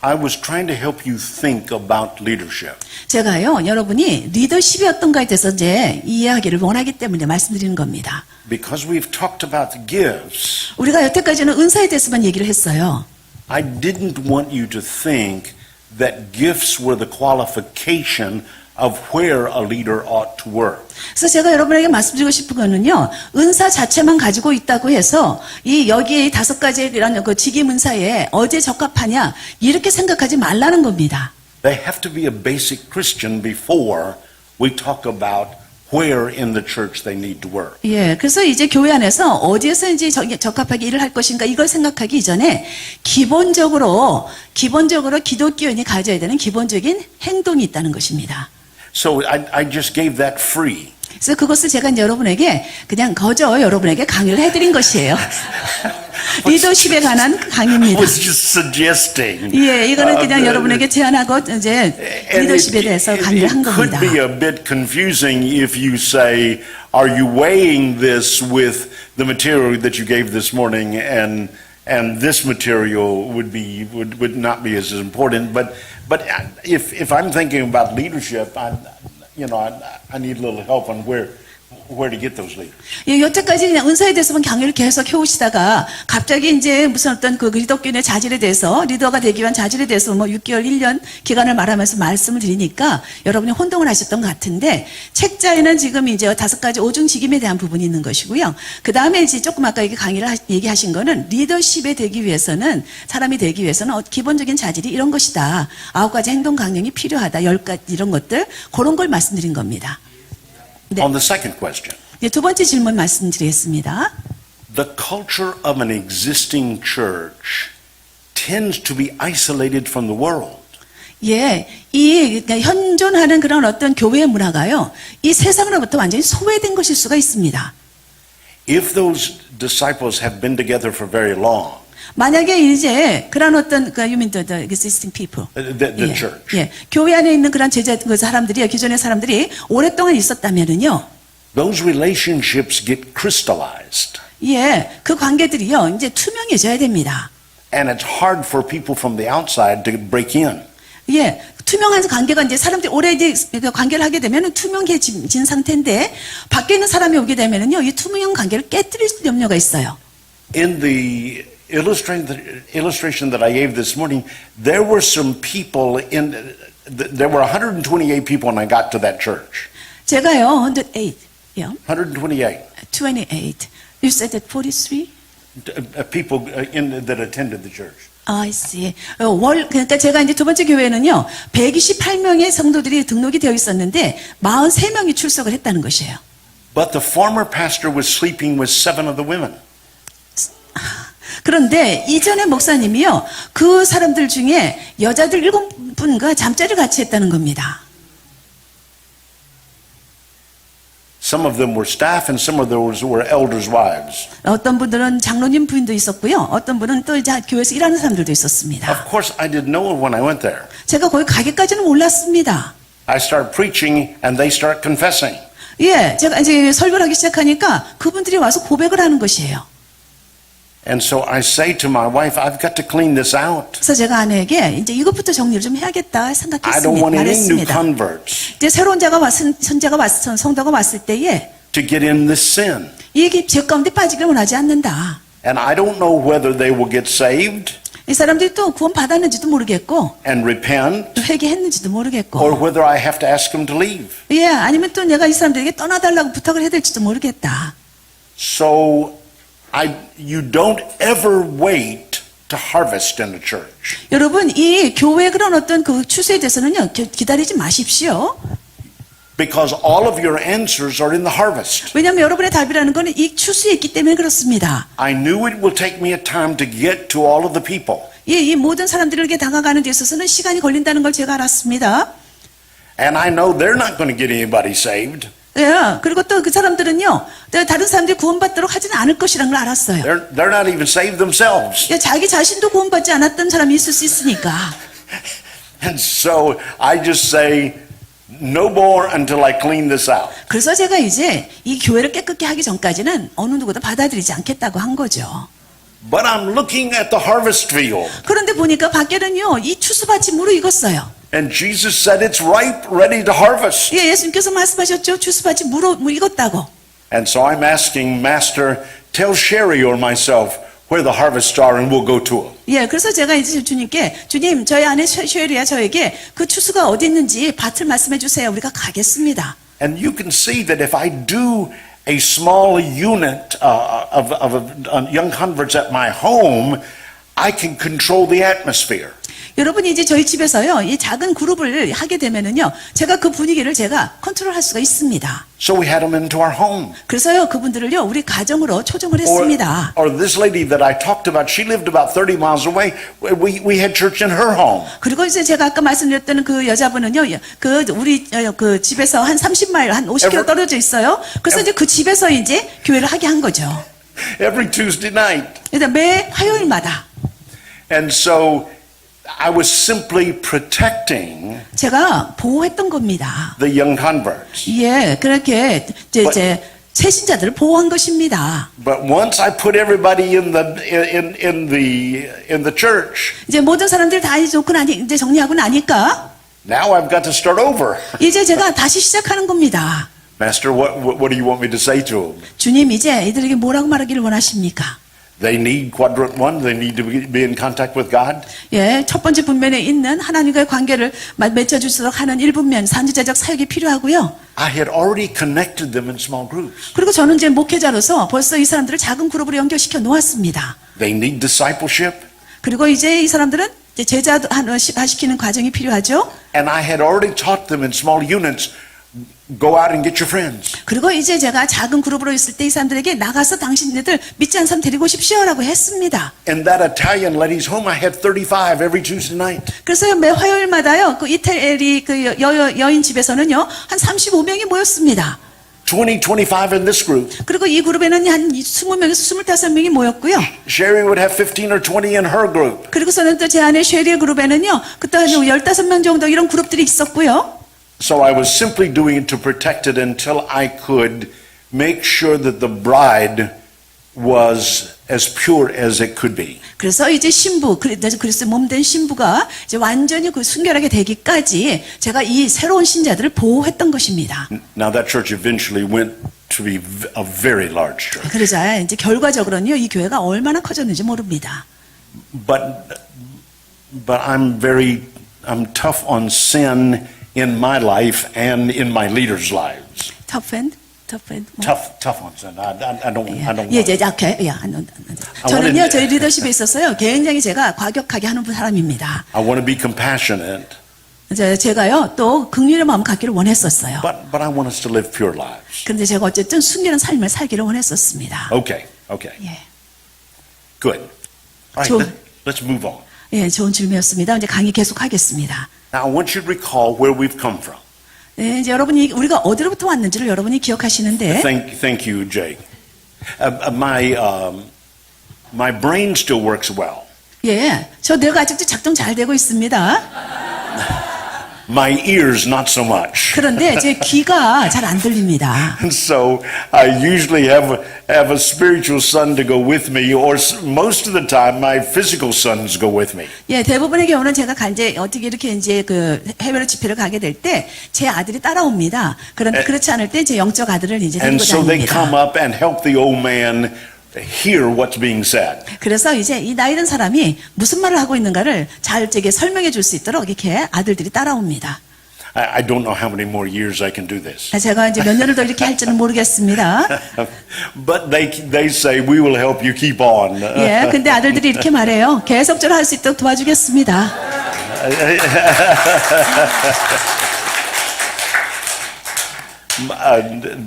I was trying to help you think about leadership. 제가요, 여러분이 리더십이 어떤가에 대해서 이제 이해하기를 원하기 때문에 말씀드리는 겁니다. Because we've talked about the gifts, 우리가 여태까지는 은사에 대해서만 얘기를 했어요. I didn't want you to think that gifts were the qualification of where a leader ought to work. 그래서 제가 여러분에게 말씀드리고 싶은 거는요, 은사 자체만 가지고 있다고 해서 여기에 5가지의 이런 그 직임 은사에 어디에 적합하냐 이렇게 생각하지 말라는 겁니다. They have to be a basic Christian before we talk about where in the church they need to work. 예, 그래서 이제 교회 안에서 어디에서 이제 적합하게 일을 할 것인가 이걸 생각하기 이전에 기본적으로 기독교인이 가져야 되는 기본적인 행동이 있다는 것입니다. So I just gave that free. 그래서 그것을 제가 이제 여러분에게 그냥 여러분에게 강의를 해드린 것이에요. 리더십에 관한 강의입니다. I was just suggesting. 예, 이거는 그냥 여러분에게 제안하고 이제 리더십에 대해서 강의를 한 It could 겁니다. be a bit confusing if you say, are you weighing this with the material that you gave this morning and this material would not be as important. But if I'm thinking about leadership, I need a little help on where to get those leaders. 예, 여태까지 그냥 은사에 대해서만 강의를 계속 해오시다가 갑자기 이제 무슨 어떤 그 리더권의 자질에 대해서 리더가 되기 위한 자질에 대해서 뭐 6개월, 1년 기간을 말하면서 말씀을 드리니까 여러분이 혼동을 하셨던 것 같은데 책자에는 지금 이제 5가지 오중직임에 대한 부분이 있는 것이고요. 그 다음에 이제 조금 아까 이게 강의를 얘기하신 거는 리더십에 되기 위해서는 사람이 되기 위해서는 기본적인 자질이 이런 것이다. 9가지 행동 강령이 필요하다. 10가지 이런 것들 그런 걸 말씀드린 겁니다. 네. On the second question, 네, 두 번째 질문 말씀드리겠습니다. the culture of an existing church tends to be isolated from the world. 예, 그러니까 현존하는 그런 어떤 교회의 문화가요, 이 세상으로부터 완전히 소외된 것일 수가 있습니다. If those disciples have been together for very long, 만약에 이제 그런 어떤 you mean the existing people, the church, 예, 교회 안에 있는 그런 그 사람들이 기존의 사람들이 오랫동안 있었다면은요, those relationships get crystallized. 예, 그 관계들이요 이제 투명해져야 됩니다. And it's hard for people from the outside to break in. 예, 투명한 관계가 이제 사람들이 오래 이제 관계를 하게 되면은 투명해진 상태인데 밖에 있는 사람이 오게 되면은요 이 투명한 관계를 깨뜨릴 염려가 있어요. In the illustration that I gave this morning, there were some people there were 128 people when I got to that church. 제가요 108, 요, 128 28. You said that 43? people that attended the church. I see. 그러니까 제가 이제 두 번째 교회는요 128명의 성도들이 등록이 되어 있었는데 43명이 출석을 했다는 것이에요. But the former pastor was sleeping with 7 of the women. 그런데 이전의 목사님이요 그 사람들 중에 여자들 7분과 잠자리를 같이 했다는 겁니다. Some of them were staff and some of those were elders' wives. 어떤 분들은 장로님 부인도 있었고요. 어떤 분은 또 이제 교회에서 일하는 사람들도 있었습니다. Of course, I didn't know it when I went there. 제가 거기 가기까지는 몰랐습니다. I start preaching and they start confessing. 예, 제가 이제 설교를 하기 시작하니까 그분들이 와서 고백을 하는 것이에요. And so I say to my wife, I've got to clean this out. 그래서 제가 아내에게 이제 이것부터 정리를 좀 해야겠다 I don't 생각했습니다. want any new 말했습니다. converts 이제 새로운 성도가 왔을 때에 to get in this sin. 이게 죄 가운데 빠지기를 원하지 않는다. And I don't know whether they will get saved 이 사람들이 또 구원 받았는지도 모르겠고 and repent 또 회개했는지도 or 모르겠고 whether I have to ask them to leave. 예, 아니면 또 내가 이 사람들에게 떠나달라고 부탁을 해야 될지도 모르겠다. So you don't ever wait to harvest in a church. 여러분 이 교회 그런 어떤 그 추세에 대해서는요 기다리지 마십시오. Because all of your answers are in the harvest. 왜냐하면 여러분의 답이라는 거는 이 추수에 있기 때문에 그렇습니다. I knew it will take me a time to get to all of the people. 예, 이 모든 사람들에게 다가가는 데 있어서는 시간이 걸린다는 걸 제가 알았습니다. And I know they're not going to get anybody saved. 예, 그리고 또 그 사람들은요 다른 사람들이 구원받도록 하지는 않을 것이라는 걸 알았어요. They're not even saved themselves. 예, 자기 자신도 구원받지 않았던 사람이 있을 수 있으니까. And so I just say, no more until I clean this out. 그래서 제가 이제 이 교회를 깨끗게 하기 전까지는 어느 누구도 받아들이지 않겠다고 한 거죠. But I'm looking at the harvest field. 그런데 보니까 밖에는요 이 추수밭이 무르익었어요. And Jesus said it's ripe, ready to harvest. 예, 예수님께서 말씀하셨죠. 추수밭이 무르익었다고. And so I'm asking, Master, tell Sherry or myself where the harvests are and we'll go to them. 예, 그래서 제가 이제 주님께 주님 저희 아내 쉐리야 저에게 그 추수가 어디 있는지 밭을 말씀해 주세요. 우리가 가겠습니다. And you can see that if I do a small unit of young converts at my home, I can control the atmosphere. 여러분이 이제 저희 집에서요 이 작은 그룹을 하게 되면은요 제가 그 분위기를 제가 컨트롤할 수가 있습니다. So we had them into our home. 그래서요 그분들을요 우리 가정으로 초청을 했습니다. Or this lady that I talked about, she lived about 30 miles away. We had church in her home. 그리고 이제 제가 아까 말씀드렸던 그 여자분은요 그 우리 그 집에서 한 30마일 한 50km 떨어져 있어요. 그래서 이제 그 집에서 이제 교회를 하게 한 거죠. Every Tuesday night. 그러니까 매 화요일마다. And so I was simply protecting 제가 보호했던 겁니다. the young converts. 예, 그렇게 이제 새신자들을 보호한 것입니다. But once I put everybody in the church, 이제 모든 사람들 다 이제 정리하고 나니까 Now I've got to start over. 이제 제가 다시 시작하는 겁니다. Master, what do you want me to say to them? 주님, 이제 이들에게 뭐라고 말하기를 원하십니까? They need quadrant one. They need to be in contact with God. 예, 첫 번째 분면에 있는 하나님과의 관계를 맺어주도록 하는 1분면 산지제적 사역이 필요하고요. I had already connected them in small groups. 그리고 저는 이제 목회자로서 벌써 이 사람들을 작은 그룹으로 연결시켜 놓았습니다. They need discipleship. 그리고 이제 이 사람들은 이제 제자화시키는 과정이 필요하죠. And I had already taught them in small units, go out and get your friends. 그리고 이제 제가 작은 그룹으로 있을 때 이 사람들에게 나가서 당신네들 믿지 않는 사람 데리고 오십시오라고 했습니다. In that Italian ladies' home, I had 35 every Tuesday night. 그래서 매 화요일마다요, 그 이태리 그 여인 집에서는요, 한 35명이 모였습니다. 20, 25 in this group. 그리고 이 그룹에는 한 20명에서 25명이 모였고요. Sherry would have 15 or 20 in her group. 그리고서는 또 제 안에 쉐리의 그룹에는요, 그때 한 15명 정도 이런 그룹들이 있었고요. So I was simply doing it to protect it until I could make sure that the bride was as pure as it could be. 그래서 이제 신부, 그리스도 몸된 신부가 이제 완전히 그 순결하게 되기까지 제가 이 새로운 신자들을 보호했던 것입니다. Now that church eventually went to be a very large church. 그러자 이제 결과적으로는요, 이 교회가 얼마나 커졌는지 모릅니다. But I'm tough on sin in my life and in my leaders' lives. Tough end. 뭐. Tough on sin. I don't. 예, 약해. 예, 저는요, 저희 리더십에 있어서요, 굉장히 제가 과격하게 하는 사람입니다. I want to be compassionate, 제가요, 또 긍휼의 마음 갖기를 원했었어요. but I want us to live pure lives. 그런데 제가 어쨌든 순결한 삶을 살기를 원했었습니다. Okay. 예, Good. All right, So- let's move on. 예, 좋은 질문이었습니다. 이제 강의 계속하겠습니다. Now I want you to recall where we've come from. 네, 이제 여러분이 우리가 어디로부터 왔는지를 여러분이 기억하시는데, Thank you, Jake. My brain still works well. 예, 저 뇌가 아직도 작동 잘 되고 있습니다. My ears not so much. 그런데 제 귀가 잘 안 들립니다. And so I usually have a spiritual son to go with me, or most of the time my physical sons go with me. 예, 대부분의 경우는 제가 이제 어떻게 이렇게 이제 그 해외로 집회를 가게 될 때 제 아들이 따라옵니다. 그런데 그렇지 않을 때 제 영적 아들을 이제 And 데리고 so they come 다닙니다. up and help the old man hear what's being said. 그래서 이제 이 나이 든 사람이 무슨 말을 하고 있는가를 잘 제게 설명해 줄 수 있도록 이렇게 아들들이 따라옵니다. I don't know how many more years I can do this. 제가 이제 몇 년을 더 이렇게 할지는 모르겠습니다. But they say we will help you keep on. 예, 근데 아들들이 이렇게 말해요. 계속적으로 할 수 있도록 도와주겠습니다.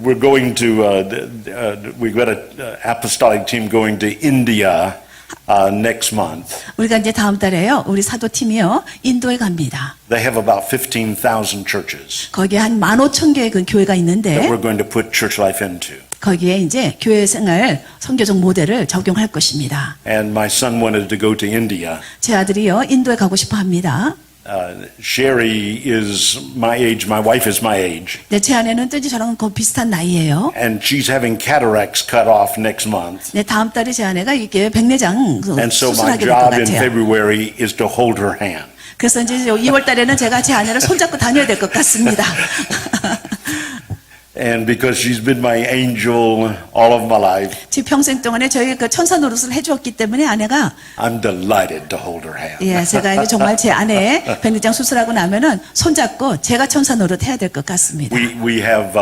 We're going to we've got an apostolic team going to India next month. 우리가 이제 다음 달에요. 우리 사도팀이요. 인도에 갑니다. They have about 15,000 churches 거기에 한 15,000개의 그 교회가 that 있는데 we're going to put church life into. 거기에 이제 교회 생활 선교적 모델을 적용할 것입니다. And my son wanted to go to India. 제 아들이요. 인도에 가고 싶어 합니다. Sherry is my age. My wife is my age. 네, 제 아내는 또 이제 저랑 거의 비슷한 나이예요. And she's having cataracts cut off next month. 네, 다음 달에 제 아내가 이게 백내장 And so my 수술하게 될 것 job in 같아요. February is to hold her hand. 그래서 이제 2월 달에는 제가 제 아내를 손잡고 다녀야 될 것 같습니다. And because she's been my angel all of my life, 제 평생 동안에 저희 그 천사 노릇을 해주었기 때문에 아내가 I'm delighted to hold her hand. 예, 제가 이제 정말 제 아내 백내장 수술하고 나면은 손잡고 제가 천사 노릇 해야 될 것 같습니다. We have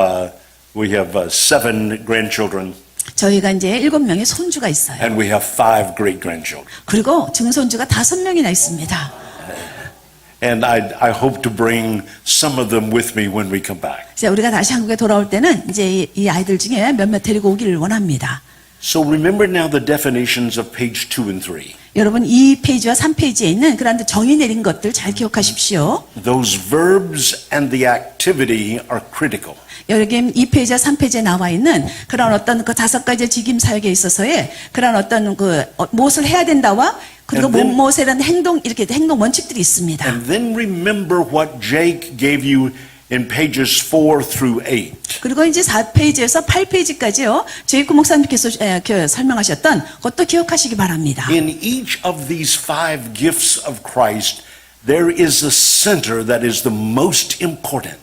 7 grandchildren 저희가 이제 7명의 손주가 있어요. and we have 5 great grandchildren. 그리고 증손주가 5명이나 있습니다. And I hope to bring some of them with me when we come back. 자, 우리가 다시 한국에 돌아올 때는 이제 이 아이들 중에 몇몇 데리고 오기를 원합니다. So remember now the definitions of page 2 and 3. 여러분 2페이지와 3페이지에 있는 그런 정의 내린 것들 잘 기억하십시오. Those verbs and the activity are critical. 여기 2페이지와 3페이지에 나와 있는 그런 어떤 그 5가지 직임 사역에 있어서의 그런 어떤 그 무엇을 해야 된다와 그리고 And then- 무엇에 대한 행동 이렇게 행동 원칙들이 있습니다. And then remember what Jake gave you in pages 4 through 8. 그리고 이제 4페이지에서 8페이지까지요. 제이크 목사님께서 설명하셨던 것도 기억하시기 바랍니다. In each of these 5 gifts of Christ, there is a center that is the most important.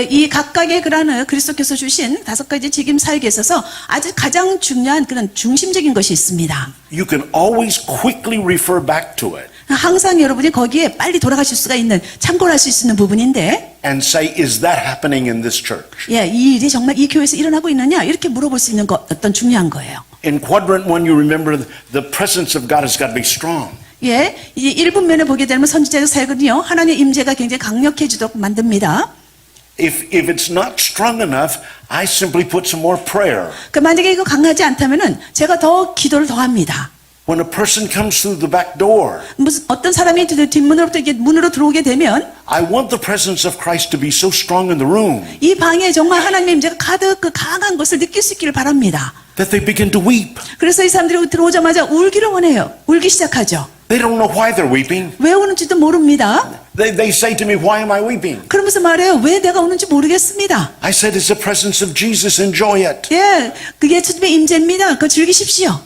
이 각각의 그런 그리스도께서 주신 5가지 책임 사역에 있어서 아주 가장 중요한 그런 중심적인 것이 있습니다. You can always quickly refer back to it 항상 여러분이 거기에 빨리 돌아가실 수가 있는 참고를 할 수 있는 부분인데 and say, is that happening in this church? 예, 이 일이 정말 이 교회에서 일어나고 있느냐 이렇게 물어볼 수 있는 것 어떤 중요한 거예요. In quadrant 1, you remember the presence of God has got to be strong. 예, 이 1분면에 보게 되면 선지자의 사역은요 하나님의 임재가 굉장히 강력해지도록 만듭니다. If it's not strong enough, I simply put some more prayer. 만약에 이거 강하지 않다면은 제가 더 기도를 더 합니다. When a person comes through the back door, 어떤 사람이 뒷문으로부터 이게 문으로 들어오게 되면 I want the presence of Christ to be so strong in the room 이 방에 정말 하나님의 임재가 가득 그 강한 것을 느낄 수 있기를 바랍니다. that they begin to weep. 그래서 이 사람들이 들어오자마자 울기를 원해요. 울기 시작하죠. They don't know why they're weeping. 왜 우는지도 모릅니다. They say to me, why am I weeping? 그러면서 말해요. 왜 내가 우는지 모르겠습니다. I said, it's the presence of Jesus. Enjoy it. 예, 그게 예수님의 임재입니다. 그거 즐기십시오.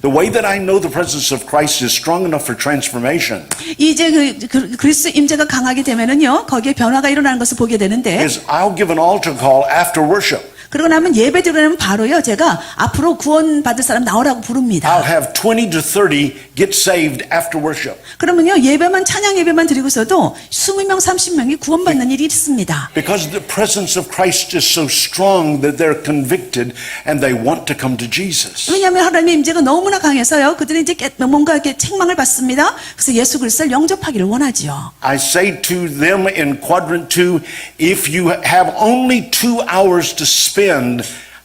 The way that I know the presence of Christ is strong enough for transformation 이제 그리스도 임재가 강하게 되면은요, 거기에 변화가 일어나는 것을 보게 되는데, is I'll give an altar call after worship. 그러고 나면 예배 드리면 바로요, 제가 앞으로 구원 받을 사람 나오라고 부릅니다. I'll have 20 to 30 get saved after worship. 그러면요, 예배만 찬양 예배만 드리고서도 20명, 30명이 구원받는 일이 있습니다. Because the presence of Christ is so strong that they're convicted and they want to come to Jesus. 왜냐하면 하나님의 임재가 너무나 강해서요, 그들이 이제 뭔가 이렇게 책망을 받습니다. 그래서 예수 그리스도를 영접하기를 원하지요. I say to them in quadrant 2, if you have only 2 hours to spend,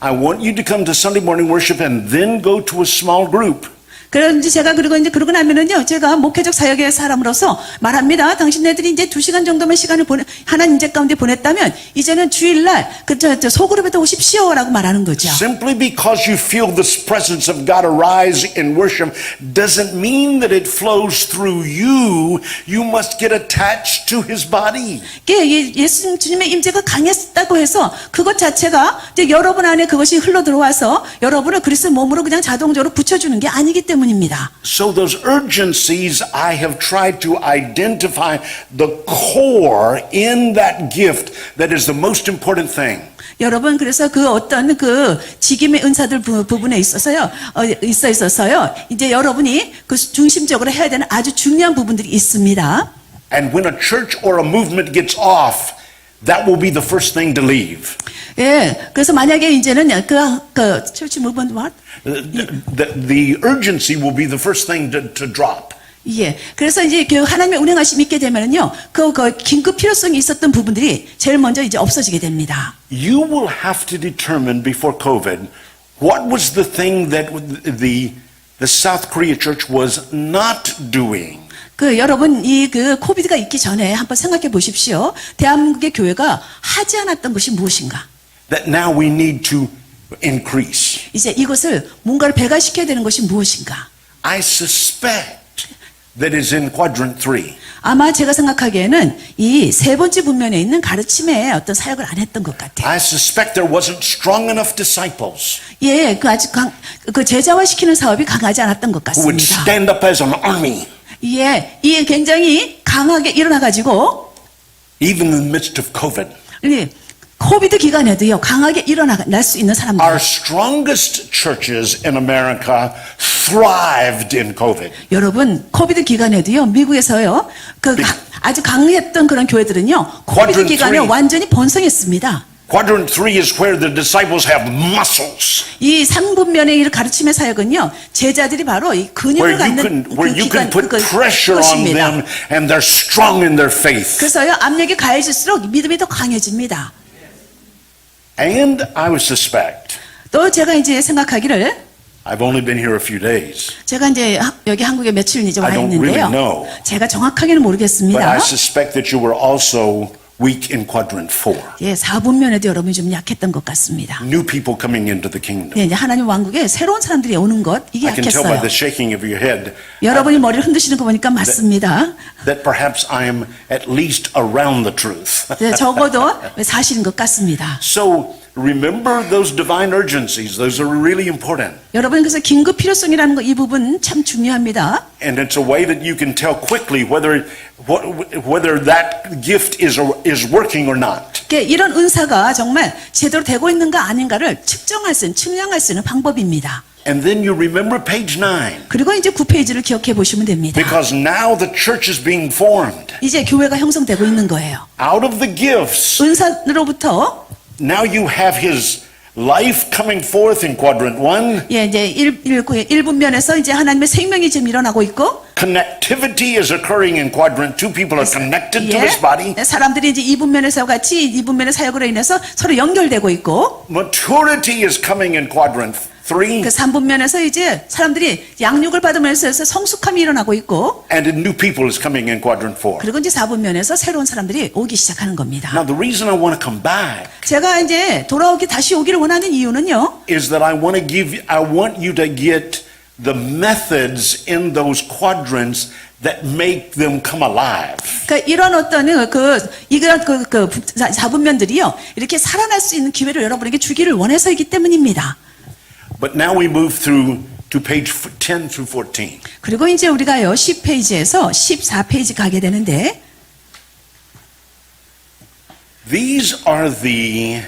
I want you to come to Sunday morning worship and then go to a small group. 그런지 제가 그러고 나면은요, 제가 목회적 사역의 사람으로서 말합니다. 당신네들이 이제 2시간 정도만 시간을 하나님 임재 가운데 보냈다면, 이제는 주일날 소그룹에도 오십시오라고 말하는 거죠. Simply because you feel the presence of God arise in worship doesn't mean that it flows through you. You must get attached to His body. 주님의 임재가 강했다고 해서 그것 자체가 이제 여러분 안에 그것이 흘러 들어와서 여러분을 그리스도 몸으로 그냥 자동적으로 붙여주는 게 아니기 때문입니다. So those urgencies, I have tried to identify the core in that gift that is the most important thing. 여러분, 그래서 그 어떤 그 직임의 은사들 부분에 있어서요, 이제 여러분이 그 중심적으로 해야 되는 아주 중요한 부분들이 있습니다. And when a church or a movement gets off, that will be the first thing to leave. 예, 그래서 만약에 이제는 그 church movement what? The urgency will be the first thing to drop. 예, 그래서 이제 그 하나님의 운행하심이 있게 되면은요, 그 긴급 필요성이 있었던 부분들이 제일 먼저 이제 없어지게 됩니다. You will have to determine before COVID what was the thing that the South Korea church was not doing. 여러분, 코비드가 있기 전에 한번 생각해 보십시오. 대한민국의 교회가 하지 않았던 것이 무엇인가? That now we need to increase. 이제 이것을 뭔가를 배가시켜야 되는 것이 무엇인가? I suspect that is in quadrant 3. 아마 제가 생각하기에는 이 세 번째 분면에 있는 가르침에 어떤 사역을 안 했던 것 같아요. I suspect there wasn't strong enough disciples 예, 아직 제자화시키는 사업이 강하지 않았던 것 who would 같습니다. stand up as an army, 예, 이게 굉장히 강하게 일어나가지고, even in the midst of COVID. 코비드 기간에도요, 강하게 일어날 수 있는 사람들. Our strongest churches in America thrived in COVID. 여러분, 코비드 기간에도요, 미국에서요, 아주 강했던 그런 교회들은요, 코비드 Quadrant 기간에 three. 완전히 번성했습니다. Quadrant 3 is where the disciples have muscles, 이 3분면의 이 가르침의 사역은요, 제자들이 바로 이 근육을 갖는 where you can put pressure on them and they're strong in their faith. 그래서요, 압력이 가해질수록 믿음이 더 강해집니다. And I would suspect, 또 제가 이제 생각하기를, I've only been here a few days, 제가 이제 여기 한국에 며칠 이제 와 I don't 있는데요. really know. 제가 정확하게는 but 모르겠습니다. I suspect that you were also weak in quadrant 4. 예, 4분면에도 여러분이 좀 약했던 것 같습니다. New people coming into the kingdom. 예, 이제 하나님 왕국에 새로운 사람들이 오는 것, 이게 I can tell by 약했어요. the shaking of your head 여러분이 머리를 흔드시는 거 보니까 맞습니다. that perhaps I'm at least around the truth. 네, 적어도 사실인 것 같습니다. So remember those divine urgencies. Those are really important. 여러분 그래서 긴급 필요성이라는 거 이 부분 참 중요합니다. And it's a way that you can tell quickly whether that gift is working or not. 이런 은사가 정말 제대로 되고 있는가 아닌가를 측량할 수 있는 방법입니다. And then you remember page 9. 그리고 이제 9페이지를 기억해 보시면 됩니다. Because now the church is being formed. 이제 교회가 형성되고 있는 거예요. Out of the gifts, 은사로부터 now you have his life coming forth in quadrant 1. 이제 1분면에서 이제 하나님의 생명이 지금 일어나고 있고 Connectivity is occurring in quadrant 2. People are connected to this body. 사람들이 이제 2분면에서 같이 2분면의 사역으로 인해서 서로 연결되고 있고 Maturity is coming in quadrant 3. 그 3분면에서 이제 사람들이 양육을 받으면서 성숙함이 일어나고 있고 And new people is coming in quadrant 4. 그리고 이제 4분면에서 새로운 사람들이 오기 시작하는 겁니다. Now the reason I want to come back 제가 이제 다시 오기를 원하는 이유는요. is that I want you to get the methods in those quadrants that make them come alive. 그러니까 이런 어떤 이런 4분면들이요. 이렇게 살아날 수 있는 기회를 여러분에게 주기를 원해서이기 때문입니다. But now we move through to page 10 through 14. 그리고 이제 우리가요 10페이지에서 14페이지 가게 되는데 These are the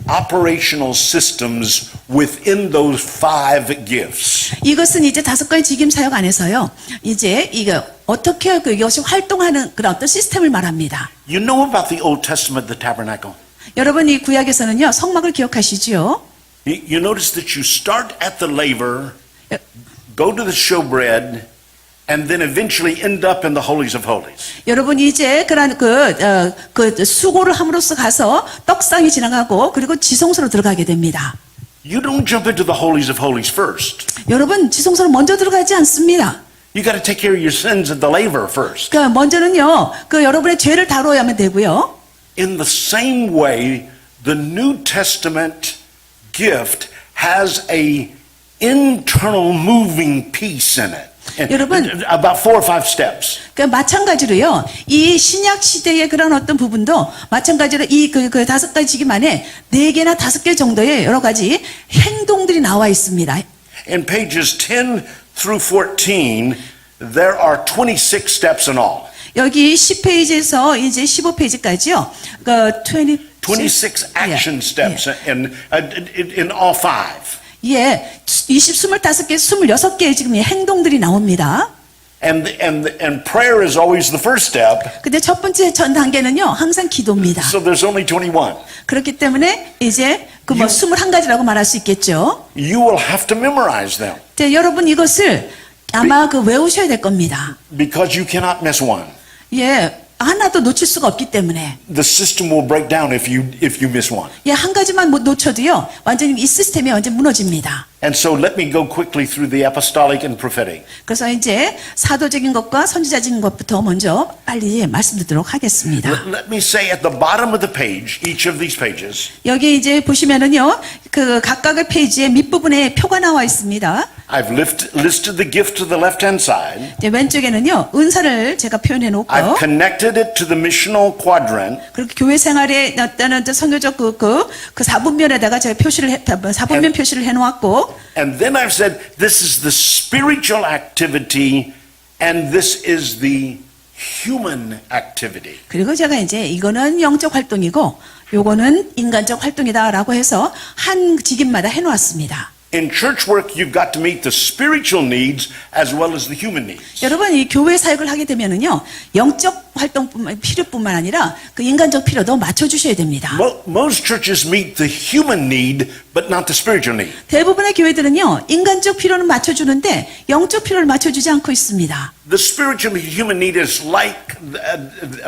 operational systems within those 5 gifts. 이것은 이제 5가지 직임 사역 안에서요. 이제 이거 어떻게 이것이 활동하는 그런 어떤 시스템을 말합니다. You know about the Old Testament, the tabernacle? 여러분 이 구약에서는요 성막을 기억하시지요. You notice that you start at the laver, go to the showbread, and then eventually end up in the holies of holies. 여러분 이제 그런 그 수고를 함으로써 가서 떡상이 지나가고 그리고 지성소로 들어가게 됩니다. You don't jump into the holies of holies first. 여러분 지성소로 먼저 들어가지 않습니다. You got to take care of your sins at the laver first. 그러니까 먼저는요 여러분의 죄를 다뤄야만 되고요. In the same way, the New Testament gift has a internal moving piece in it. 여러분, About 4 or 5 steps. 그러니까 마찬가지로요. 이 신약 시대의 그런 어떤 부분도 마찬가지로 이 그 5가지 직임 안에 4개나 5개 정도의 여러 가지 행동들이 나와 있습니다. In pages 10 through 14, there are 26 steps in all. 여기 10페이지에서 이제 15페이지까지요. 26 action steps in all 5. 예, 25개, 26개의 지금 행동들이 나옵니다. And prayer is always the first step. 근데 첫 번째 전 단계는요, 항상 기도입니다. So there's only 21. 그렇기 때문에 이제 21가지라고 말할 수 있겠죠. You will have to memorize them 네, 여러분 이것을 아마 외우셔야 될 겁니다. because you cannot miss one. 예, 하나도 놓칠 수가 없기 때문에. The system will break down if you miss one. 예, 한 가지만 못 놓쳐도요, 완전히 이 시스템이 완전 무너집니다. And so let me go quickly through the apostolic and prophetic. 그래서 이제 사도적인 것과 선지자적인 것부터 먼저 빨리 말씀드리도록 하겠습니다. Let me say at the bottom of the page, each of these pages, 여기 이제 보시면은요, 그 각각의 페이지의 밑부분에 표가 나와 있습니다. I've listed the gift to the left-hand side. 이제 왼쪽에는요, 은사를 제가 표현해 놓고, I've connected it to the missional quadrant. 그리고 교회 생활에 어떤 선교적 그 4분면에다가 제가 4분면 표시를 해 놓았고, And then I've said, this is the spiritual activity and this is the human activity. 그리고 제가 이제 이거는 영적 활동이고, 요거는 인간적 활동이다라고 해서 한 직임마다 해 놓았습니다. In church work, you've got to meet the spiritual needs as well as the human needs. 여러분, 이 교회 사역을 하게 되면은요, 영적 필요뿐만 아니라 그 인간적 필요도 맞춰주셔야 됩니다. Most churches meet the human need, but not the spiritual need. 대부분의 교회들은요, 인간적 필요는 맞춰주는데 영적 필요를 맞춰주지 않고 있습니다. The spiritual human need is like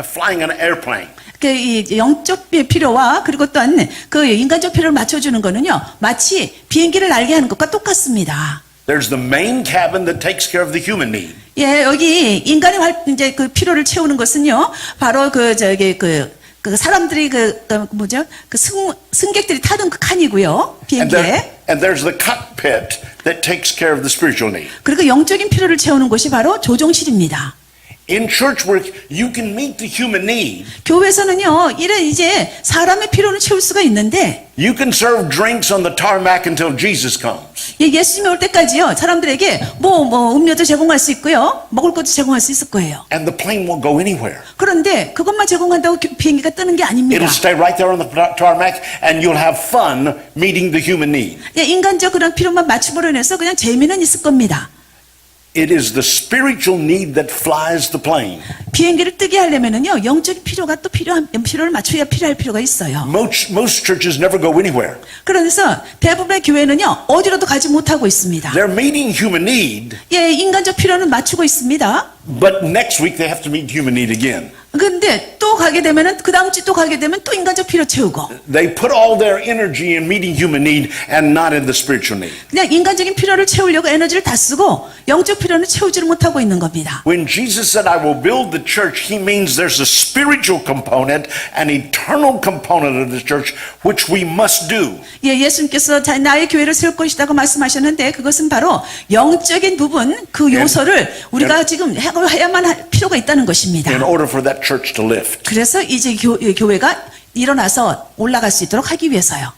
flying an airplane. 이 영적 필요와 그리고 또한 그 인간적 필요를 맞춰주는 거는요, 마치 비행기를 날게 하는 것과 똑같습니다. There's the main cabin that takes care of the human need. 예, 여기 인간의 이제 그 필요를 채우는 것은요, 바로 그 사람들이 승객들이 타던 그 칸이고요, 비행기에. And there's the cockpit that takes care of the spiritual need. 그리고 영적인 필요를 채우는 곳이 바로 조종실입니다. In church work, you can meet the human need. 교회에서는요, 이런 이제 사람의 필요는 채울 수가 있는데, You can serve drinks on the tarmac until Jesus comes. 예수님이 올 때까지요, 사람들에게 음료도 제공할 수 있고요, 먹을 것도 제공할 수 있을 거예요. And the plane won't go anywhere. 그런데 그것만 제공한다고 비행기가 뜨는 게 아닙니다. It'll stay right there on the tarmac and you'll have fun meeting the human need. 인간적 그런 필요만 맞춤으로 인해서 그냥 재미는 있을 겁니다. It is the spiritual need that flies the plane. 비행기를 뜨게 하려면은요, 영적인 필요가 또 필요를 맞춰야 필요할 필요가 있어요. Most churches never go anywhere. 그래서 대부분의 교회는요, 어디로도 가지 못하고 있습니다. They're meeting human need, 인간적 필요는 맞추고 있습니다. but next week they have to meet human need again. 근데 또 가게 되면은 그 다음 주 또 가게 되면 또 인간적 필요 채우고 They put all their energy in meeting human need and not in the spiritual need. 그냥 인간적인 필요를 채우려고 에너지를 다 쓰고 영적 필요는 채우지를 못하고 있는 겁니다. When Jesus said, I will build the church, he means there's a spiritual component, an eternal component of the church, which we must do. 예수님께서 나의 교회를 세울 것이라고 말씀하셨는데 그것은 바로 영적인 부분 그 요소를 우리가 지금 해야만 할 필요가 있다는 것입니다. In order for that church to lift. 그래서 이제 교회가 일어나서 올라갈 수 있도록 하기 위해서요.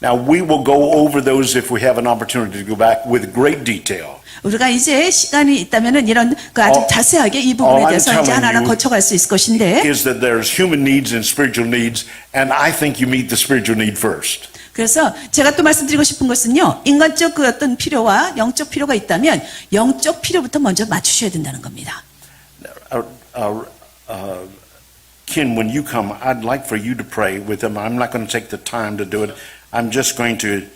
Now we will go over those if we have an opportunity to go back with great detail. 우리가 이제 시간이 있다면은 이런 그 아주 자세하게 이 부분에 대해서 이제 하나하나 거쳐갈 수 있을 것인데 Is that there's human needs and spiritual needs, and I think you meet the spiritual need first. 그래서 제가 또 말씀드리고 싶은 것은요, 인간적 그 어떤 필요와 영적 필요가 있다면 영적 필요부터 먼저 맞추셔야 된다는 겁니다. Ken, when you come, I'd like for you to pray with them. I'm not going to take the time to do it. I'm just going to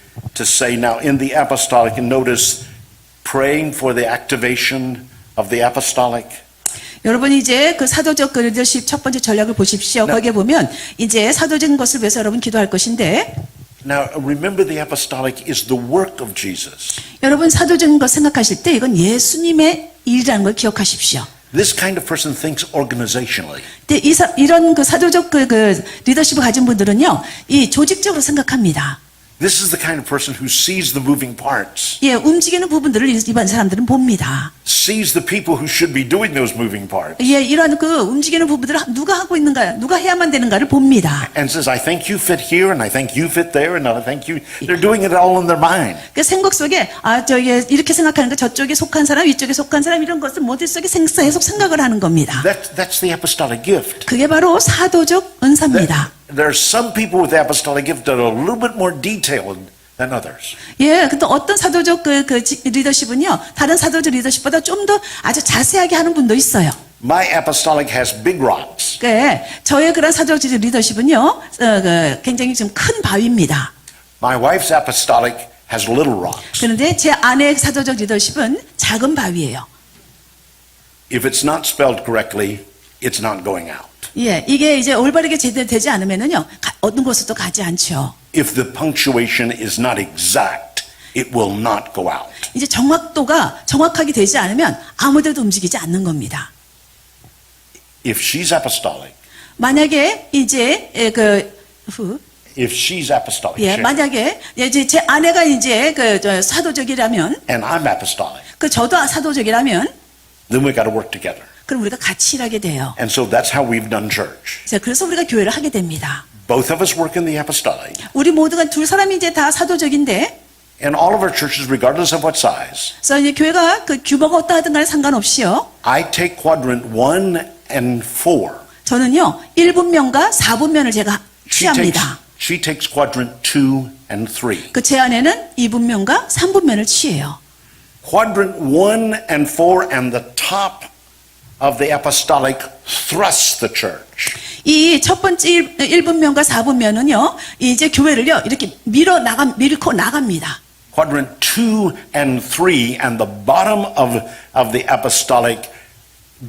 say now in the apostolic, and notice praying for the activation of the apostolic. 여러분 이제 그 사도적 그 리더십 첫 번째 전략을 보십시오. 거기에 보면 이제 사도적인 것을 위해서 여러분 기도할 것인데 Now remember the apostolic is the work of Jesus. 여러분 사도적인 것 생각하실 때 이건 예수님의 일이라는 걸 기억하십시오. This kind of person thinks organizationally. 근데 이런 그 사도적 그 리더십을 가진 분들은요, 이 조직적으로 생각합니다. This is the kind of person who sees the moving parts, 움직이는 부분들을 일반 사람들은 봅니다. sees the people who should be doing those moving parts, 이런 그 움직이는 부분들을 누가 하고 있는가, 누가 해야만 되는가를 봅니다. and says, I think you fit here, and I think you fit there, and I think you, they're doing it all in their mind. 그 생각 속에 이렇게 생각하는 거 저쪽에 속한 사람, 이쪽에 속한 사람 이런 것을 모든 속에 계속 생각을 하는 겁니다. That's the apostolic gift. 그게 바로 사도적 은사입니다. There's some people with the apostolic gift that are a little bit more detailed than others. 근데 어떤 사도적 그 리더십은요, 다른 사도적 리더십보다 좀 더 아주 자세하게 하는 분도 있어요. My apostolic has big rocks. 저의 그런 사도적 리더십은요, 굉장히 좀 큰 바위입니다. My wife's apostolic has little rocks. 그런데 제 아내의 사도적 리더십은 작은 바위예요. If it's not spelled correctly, it's not going out. 이게 이제 올바르게 제대로 되지 않으면은요, 어떤 곳에도 가지 않죠. If the punctuation is not exact, it will not go out. 이제 정확도가 정확하게 되지 않으면 아무데도 움직이지 않는 겁니다. If she's apostolic, 만약에 이제 if she's apostolic, 만약에 이제 제 아내가 이제 사도적이라면, and I'm apostolic, 저도 사도적이라면, then we got to work together. 그럼 우리가 같이 일하게 돼요. And so that's how we've done church. 그래서 우리가 교회를 하게 됩니다. Both of us work in the apostolic. 우리 모두가 두 사람이 이제 다 사도적인데, In all of our churches, regardless of what size, 그래서 이제 교회가 그 규모가 어떠하든 간에 상관없이요. I take quadrant 1 and 4. 저는요, 1분면과 4분면을 제가 취합니다. She takes quadrant 2 and 3. 제 아내는 2분면과 3분면을 취해요. Quadrant 1 and 4 and the top of the apostolic thrusts the church. 이 첫 번째 1분면과 4분면은요, 이제 교회를요, 이렇게 밀고 나갑니다. Quadrant 2 and 3 and the bottom of the apostolic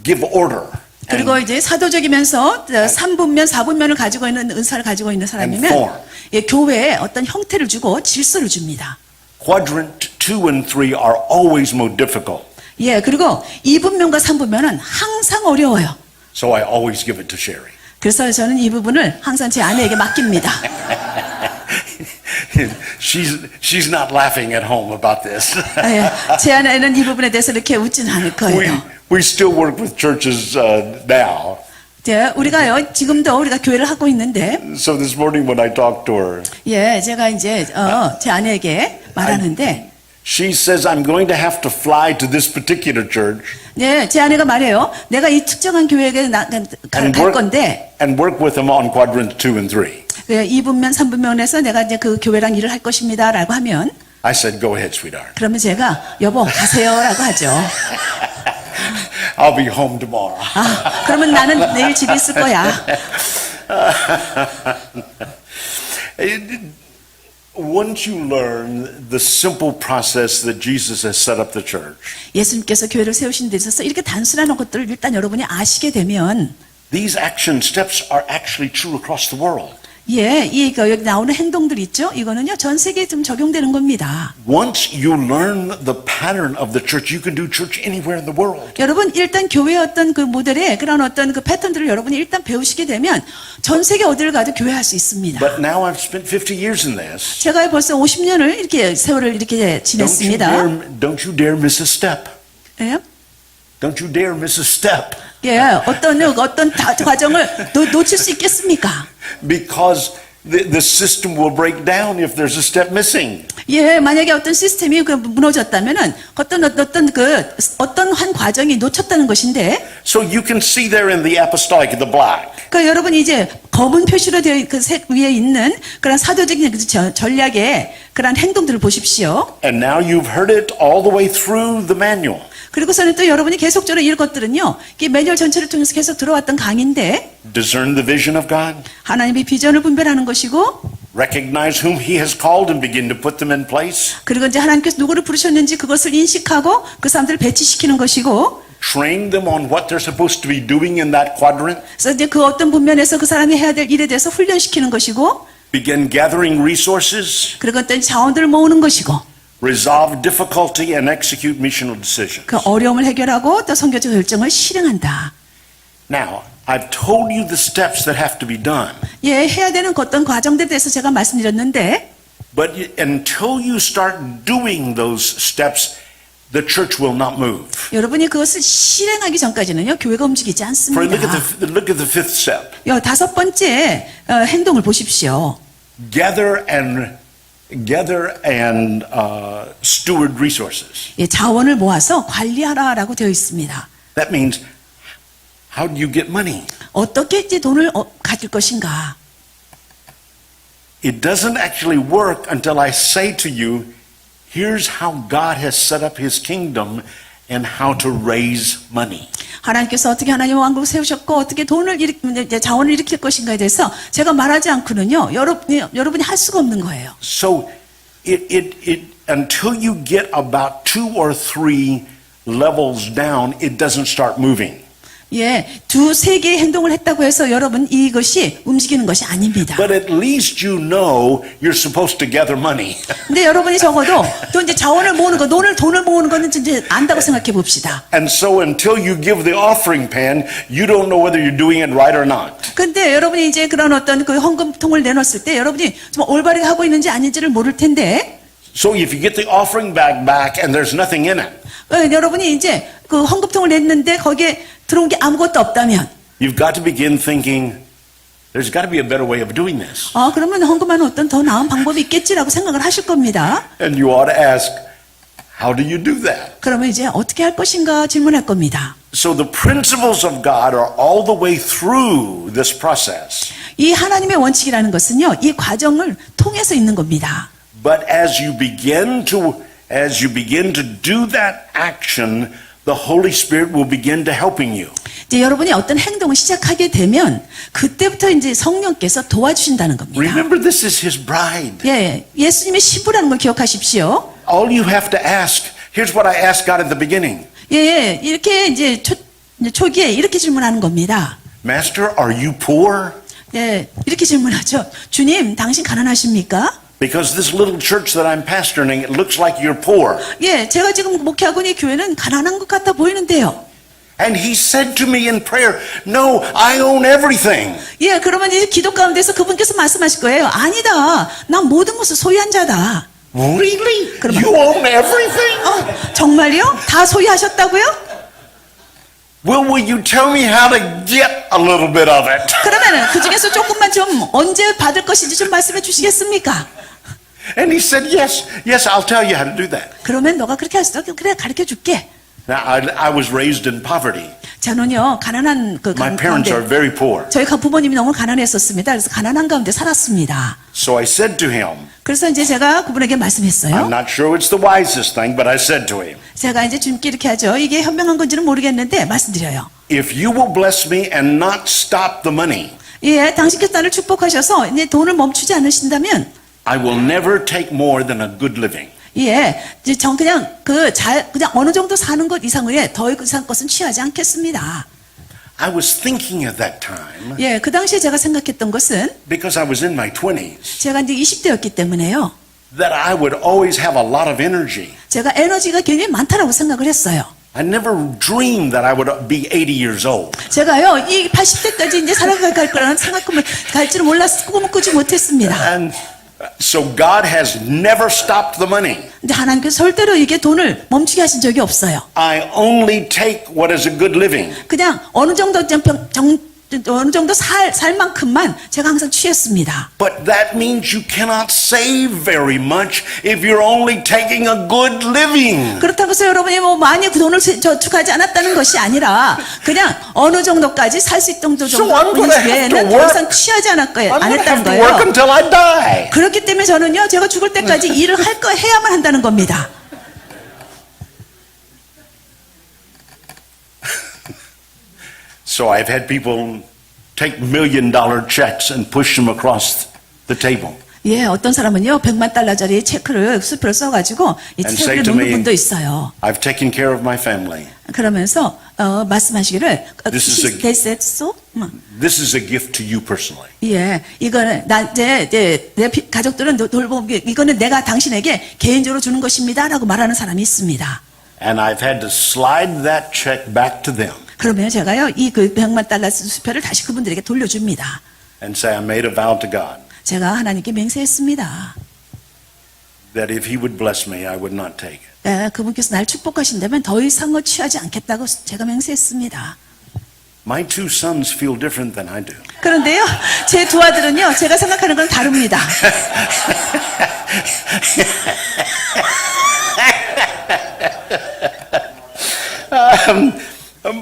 give order. 그리고 이제 사도적이면서 3분면, 4분면을 가지고 있는 은사를 가지고 있는 사람이면 교회에 어떤 형태를 주고 질서를 줍니다. Quadrant 2 and 3 are always more difficult. 그리고 2분면과 3분면은 항상 어려워요. So I always give it to Sherry. 그래서 저는 이 부분을 항상 제 아내에게 맡깁니다. She's not laughing at home about this. 예, 제 아내는 이 부분에 대해서 이렇게 웃지는 않을 We, 거예요. we still work with churches now. 예, 우리가요, 지금도 우리가 교회를 하고 있는데, So this morning when I talked to her, 예, 제가 이제, 제 아내에게 말하는데, she says, I'm going to have to fly to this particular church 예, 제 아내가 말해요. 내가 이 특정한 교회에 갈 건데, and work with them on quadrants 2 and 3. 2분면, 3분면에서 내가 이제 그 교회랑 일을 할 것입니다. 라고 하면, I said, go ahead, sweetheart. 그러면 제가, 여보, 가세요. 라고 하죠. I'll be home tomorrow. 아, 그러면 나는 내일 집에 있을 거야. Once you learn the simple process that Jesus has set up the church, 예수님께서 교회를 세우신 데 있어서 이렇게 단순한 것들을 일단 여러분이 아시게 되면, these action steps are actually true across the world. 예, 여기 나오는 행동들 있죠? 이거는요, 전 세계에 좀 적용되는 겁니다. Once you learn the pattern of the church, you can do church anywhere in the world. 여러분, 일단 교회의 어떤 그 모델의 그런 어떤 그 패턴들을 여러분이 일단 배우시게 되면 전 세계 어디를 가도 교회할 수 있습니다. But now I've spent 50 years in this. 제가 벌써 50년을 이렇게 세월을 이렇게 지냈습니다. Don't you dare miss a step. 예? Don't you dare miss a step. 예, 어떤 과정을 놓칠 수 있겠습니까? Because the system will break down if there's a step missing. 예, 만약에 어떤 시스템이 그 무너졌다면은 어떤 한 과정이 놓쳤다는 것인데, So you can see there in the apostolic, the black. 그 여러분이 이제 검은 표시로 되어 그 색 위에 있는 그런 사도적인 그 전략의 그런 행동들을 보십시오. And now you've heard it all the way through the manual. 그리고서는 또 여러분이 계속적으로 이런 것들은요, 이 매뉴얼 전체를 통해서 계속 들어왔던 강의인데, Discern the vision of God. 하나님의 비전을 분별하는 것이고, Recognize whom He has called and begin to put them in place. 그리고 이제 하나님께서 누구를 부르셨는지 그것을 인식하고 그 사람들을 배치시키는 것이고, Train them on what they're supposed to be doing in that quadrant. 그래서 이제 그 어떤 분면에서 그 사람이 해야 될 일에 대해서 훈련시키는 것이고, Begin gathering resources. 그리고 어떤 자원들을 모으는 것이고, Resolve difficulty and execute missional decisions. 그 어려움을 해결하고 또 선교적 결정을 실행한다. Now, I've told you the steps that have to be done. 예, 해야 되는 어떤 과정들에 대해서 제가 말씀드렸는데, But until you start doing those steps, the church will not move. 여러분이 그것을 실행하기 전까지는요, 교회가 움직이지 For 않습니다. look at the fifth step. 다섯 번째 행동을 보십시오. Gather and steward resources. 예, 자원을 모아서 관리하라라고 되어 있습니다. That means, how do you get money? 어떻게 이제 돈을 가질 것인가? It doesn't actually work until I say to you, here's how God has set up His kingdom and how to raise money. 하나님께서 어떻게 하나님의 왕국을 세우셨고 어떻게 자원을 일으킬 것인가에 대해서 제가 말하지 않고는요, 여러분이 할 수가 없는 거예요. So, until you get about 2 or 3 levels down, it doesn't start moving. 예, 2-3 개의 행동을 했다고 해서 여러분 이것이 움직이는 것이 아닙니다. But at least you know you're supposed to gather money. 근데 여러분이 적어도 또 이제 자원을 모으는 거, 돈을 모으는 거는 이제 안다고 생각해 봅시다. And so until you give the offering pan, you don't know whether you're doing it right or not. 근데 여러분이 이제 그런 어떤 그 헌금통을 내놨을 때 여러분이 좀 올바르게 하고 있는지 아닌지를 모를 텐데, So if you get the offering bag back and there's nothing in it, 여러분이 이제 그 헌금통을 냈는데 거기에 들어온 게 아무것도 없다면, you've got to begin thinking, there's got to be a better way of doing this. 그러면 헌금하는 어떤 더 나은 방법이 있겠지라고 생각을 하실 겁니다. And you ought to ask, how do you do that? 그러면 이제 어떻게 할 것인가 질문할 겁니다. So the principles of God are all the way through this process. 이 하나님의 원칙이라는 것은요, 이 과정을 통해서 있는 겁니다. But as you begin to do that action, the Holy Spirit will begin to helping you. 이제 여러분이 어떤 행동을 시작하게 되면 그때부터 이제 성령께서 도와주신다는 겁니다. Remember, this is His bride. 예, 예수님의 신부라는 걸 기억하십시오. All you have to ask, here's what I asked God at the beginning. 예, 이렇게 이제 초기에 이렇게 질문하는 겁니다. Master, are you poor? 예, 이렇게 질문하죠. 주님, 당신 가난하십니까? Because this little church that I'm pastoring, it looks like you're poor. 예, 제가 지금 목회하고 있는 이 교회는 가난한 것 같아 보이는데요. And he said to me in prayer, no, I own everything. 예, 그러면 이제 기도 가운데서 그분께서 말씀하실 거예요. 아니다. 난 모든 것을 소유한 자다. Really? 그럼- You own everything? 정말요? 다 소유하셨다고요? Well, will you tell me how to get a little bit of it? 그러면은 그 중에서 조금만 좀 언제 받을 것인지 좀 말씀해 주시겠습니까? And he said, yes, I'll tell you how to do that. 그러면 너가 그렇게 할 수 있어. 그래, 가르쳐 줄게. Now, I was raised in poverty. 저는요, 가난한 그 My parents are 가운데, very poor. 저희 부모님이 너무 가난했었습니다. 그래서 가난한 가운데 살았습니다. So I said to him, 그래서 이제 제가 그분에게 I'm 말씀했어요. not sure it's the wisest thing, but I said to him, 제가 이제 주님께 이렇게 하죠. 이게 현명한 건지는 모르겠는데 말씀드려요. if you will bless me and not stop the money, 예, 당신께서 나를 축복하셔서 이제 돈을 멈추지 않으신다면, I will never take more than a good living. 예, 이제 그냥 그냥 어느 정도 사는 것 이상 외에 더 이상 것은 취하지 않겠습니다. I was thinking at that time, 예, 그 당시에 제가 생각했던 것은 because I was in my 20s, 제가 이제 20대였기 때문에요. that I would always have a lot of energy. 제가 에너지가 굉장히 많다라고 생각을 했어요. I never dreamed that I would be 80 years old. 제가요, 이 80대까지 이제 살아갈 거라는 생각을 갈지를 몰랐고 꿈을 꾸지 못했습니다. And so God has never stopped the money. 근데 하나님께서 절대로 이게 돈을 멈추게 하신 적이 없어요. I only take what is a good living. 그냥 어느 정도 어느 정도 살 만큼만 제가 항상 취했습니다. But that means you cannot save very much if you're only taking a good living. 그렇다고 해서 여러분이 뭐 많이 그 돈을 저축하지 않았다는 것이 아니라 그냥 어느 정도까지 살 수 있는 정도 So I'm gonna have to 외에는 더 work. 이상 취하지 I'm 안 going to 했다는 have to work 거예요. until I die. 그렇기 때문에 저는요, 제가 죽을 때까지 일을 해야만 한다는 겁니다. So I've had people take $1 million checks and push them across the table. 예, 어떤 사람은요, 100만 달러짜리 체크를 수표를 써가지고 이 And say 체크를 to 놓는 me, 분도 있어요. I've taken care of my family. 그러면서 말씀하시기를 This is a- they said so? This is a gift to you personally. 예, 이거는 내 가족들은 돌보기 이거는 내가 당신에게 개인적으로 주는 것입니다라고 말하는 사람이 있습니다. And I've had to slide that check back to them 그러면 제가요, 이 100만 달러 수표를 다시 그분들에게 돌려줍니다. and say I made a vow to God 제가 하나님께 맹세했습니다. that if He would bless me, I would not take it. 예, 그분께서 날 축복하신다면 더 이상은 취하지 않겠다고 제가 맹세했습니다. My two sons feel different than I do. 그런데요, 제 두 아들은요, 제가 생각하는 건 다릅니다.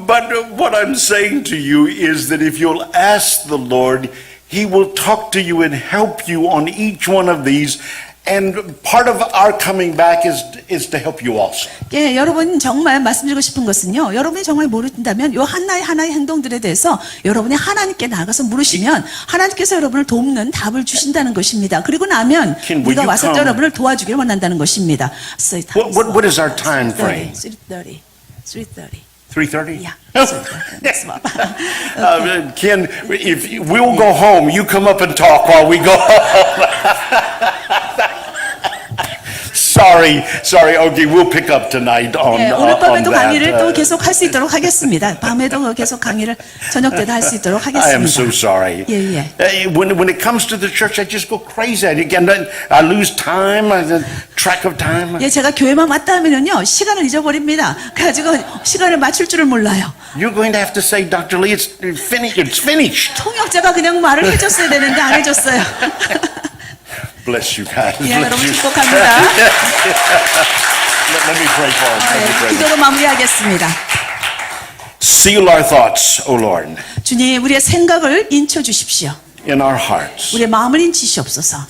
But what I'm saying to you is that if you'll ask the Lord, He will talk to you and help you on each one of these. And part of our coming back is to help you also. 예, 여러분 정말 말씀드리고 싶은 것은요, 여러분이 정말 모른다면 요 하나의 행동들에 대해서 여러분이 하나님께 나가서 물으시면 하나님께서 여러분을 돕는 답을 주신다는 것입니다. 그리고 나면 Ken, will 우리가 you 와서 come? 여러분을 도와주길 원한다는 것입니다. So it What is our time frame? 3:30. 3:30? Yeah. 3:30. Ken, if we'll go home, you come up and talk while we go home. Sorry. Okay, we'll pick up tonight on, 예, 오늘 on 밤에도 강의를 또 that. 계속 할 수 있도록 하겠습니다. 밤에도 계속 강의를 저녁 때도 할 수 있도록 하겠습니다. I am so sorry. 예. When it comes to the church, I just go crazy. I lose time, I lose track of time. 예, 제가 교회만 왔다 하면은요, 시간을 잊어버립니다. 그래가지고 시간을 맞출 줄을 몰라요. You're going to have to say, Dr. Lee, it's finished. 통역자가 그냥 말을 해줬어야 되는데 안 해줬어요. Bless you guys. 예, Bless 여러분 you. 축복합니다. Let me pray for us. Let me 예, pray. 기도로 마무리하겠습니다. Seal our thoughts, O Lord, 주님, 우리의 생각을 인쳐 주십시오. in our hearts. 우리의 마음을 인치시옵소서.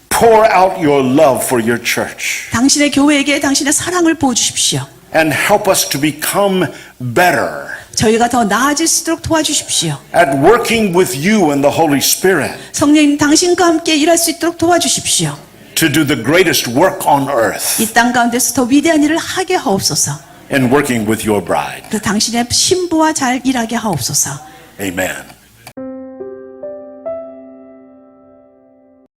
Pour out your love for your church 당신의 교회에게 당신의 사랑을 부어주십시오. and help us to become better 저희가 더 나아질 수 있도록 도와주십시오. at working with you and the Holy Spirit 성령님, 당신과 함께 일할 수 있도록 도와주십시오. to do the greatest work on earth 이 땅 가운데서 더 위대한 일을 하게 하옵소서. in working with your bride. 그 당신의 신부와 잘 일하게 하옵소서. Amen.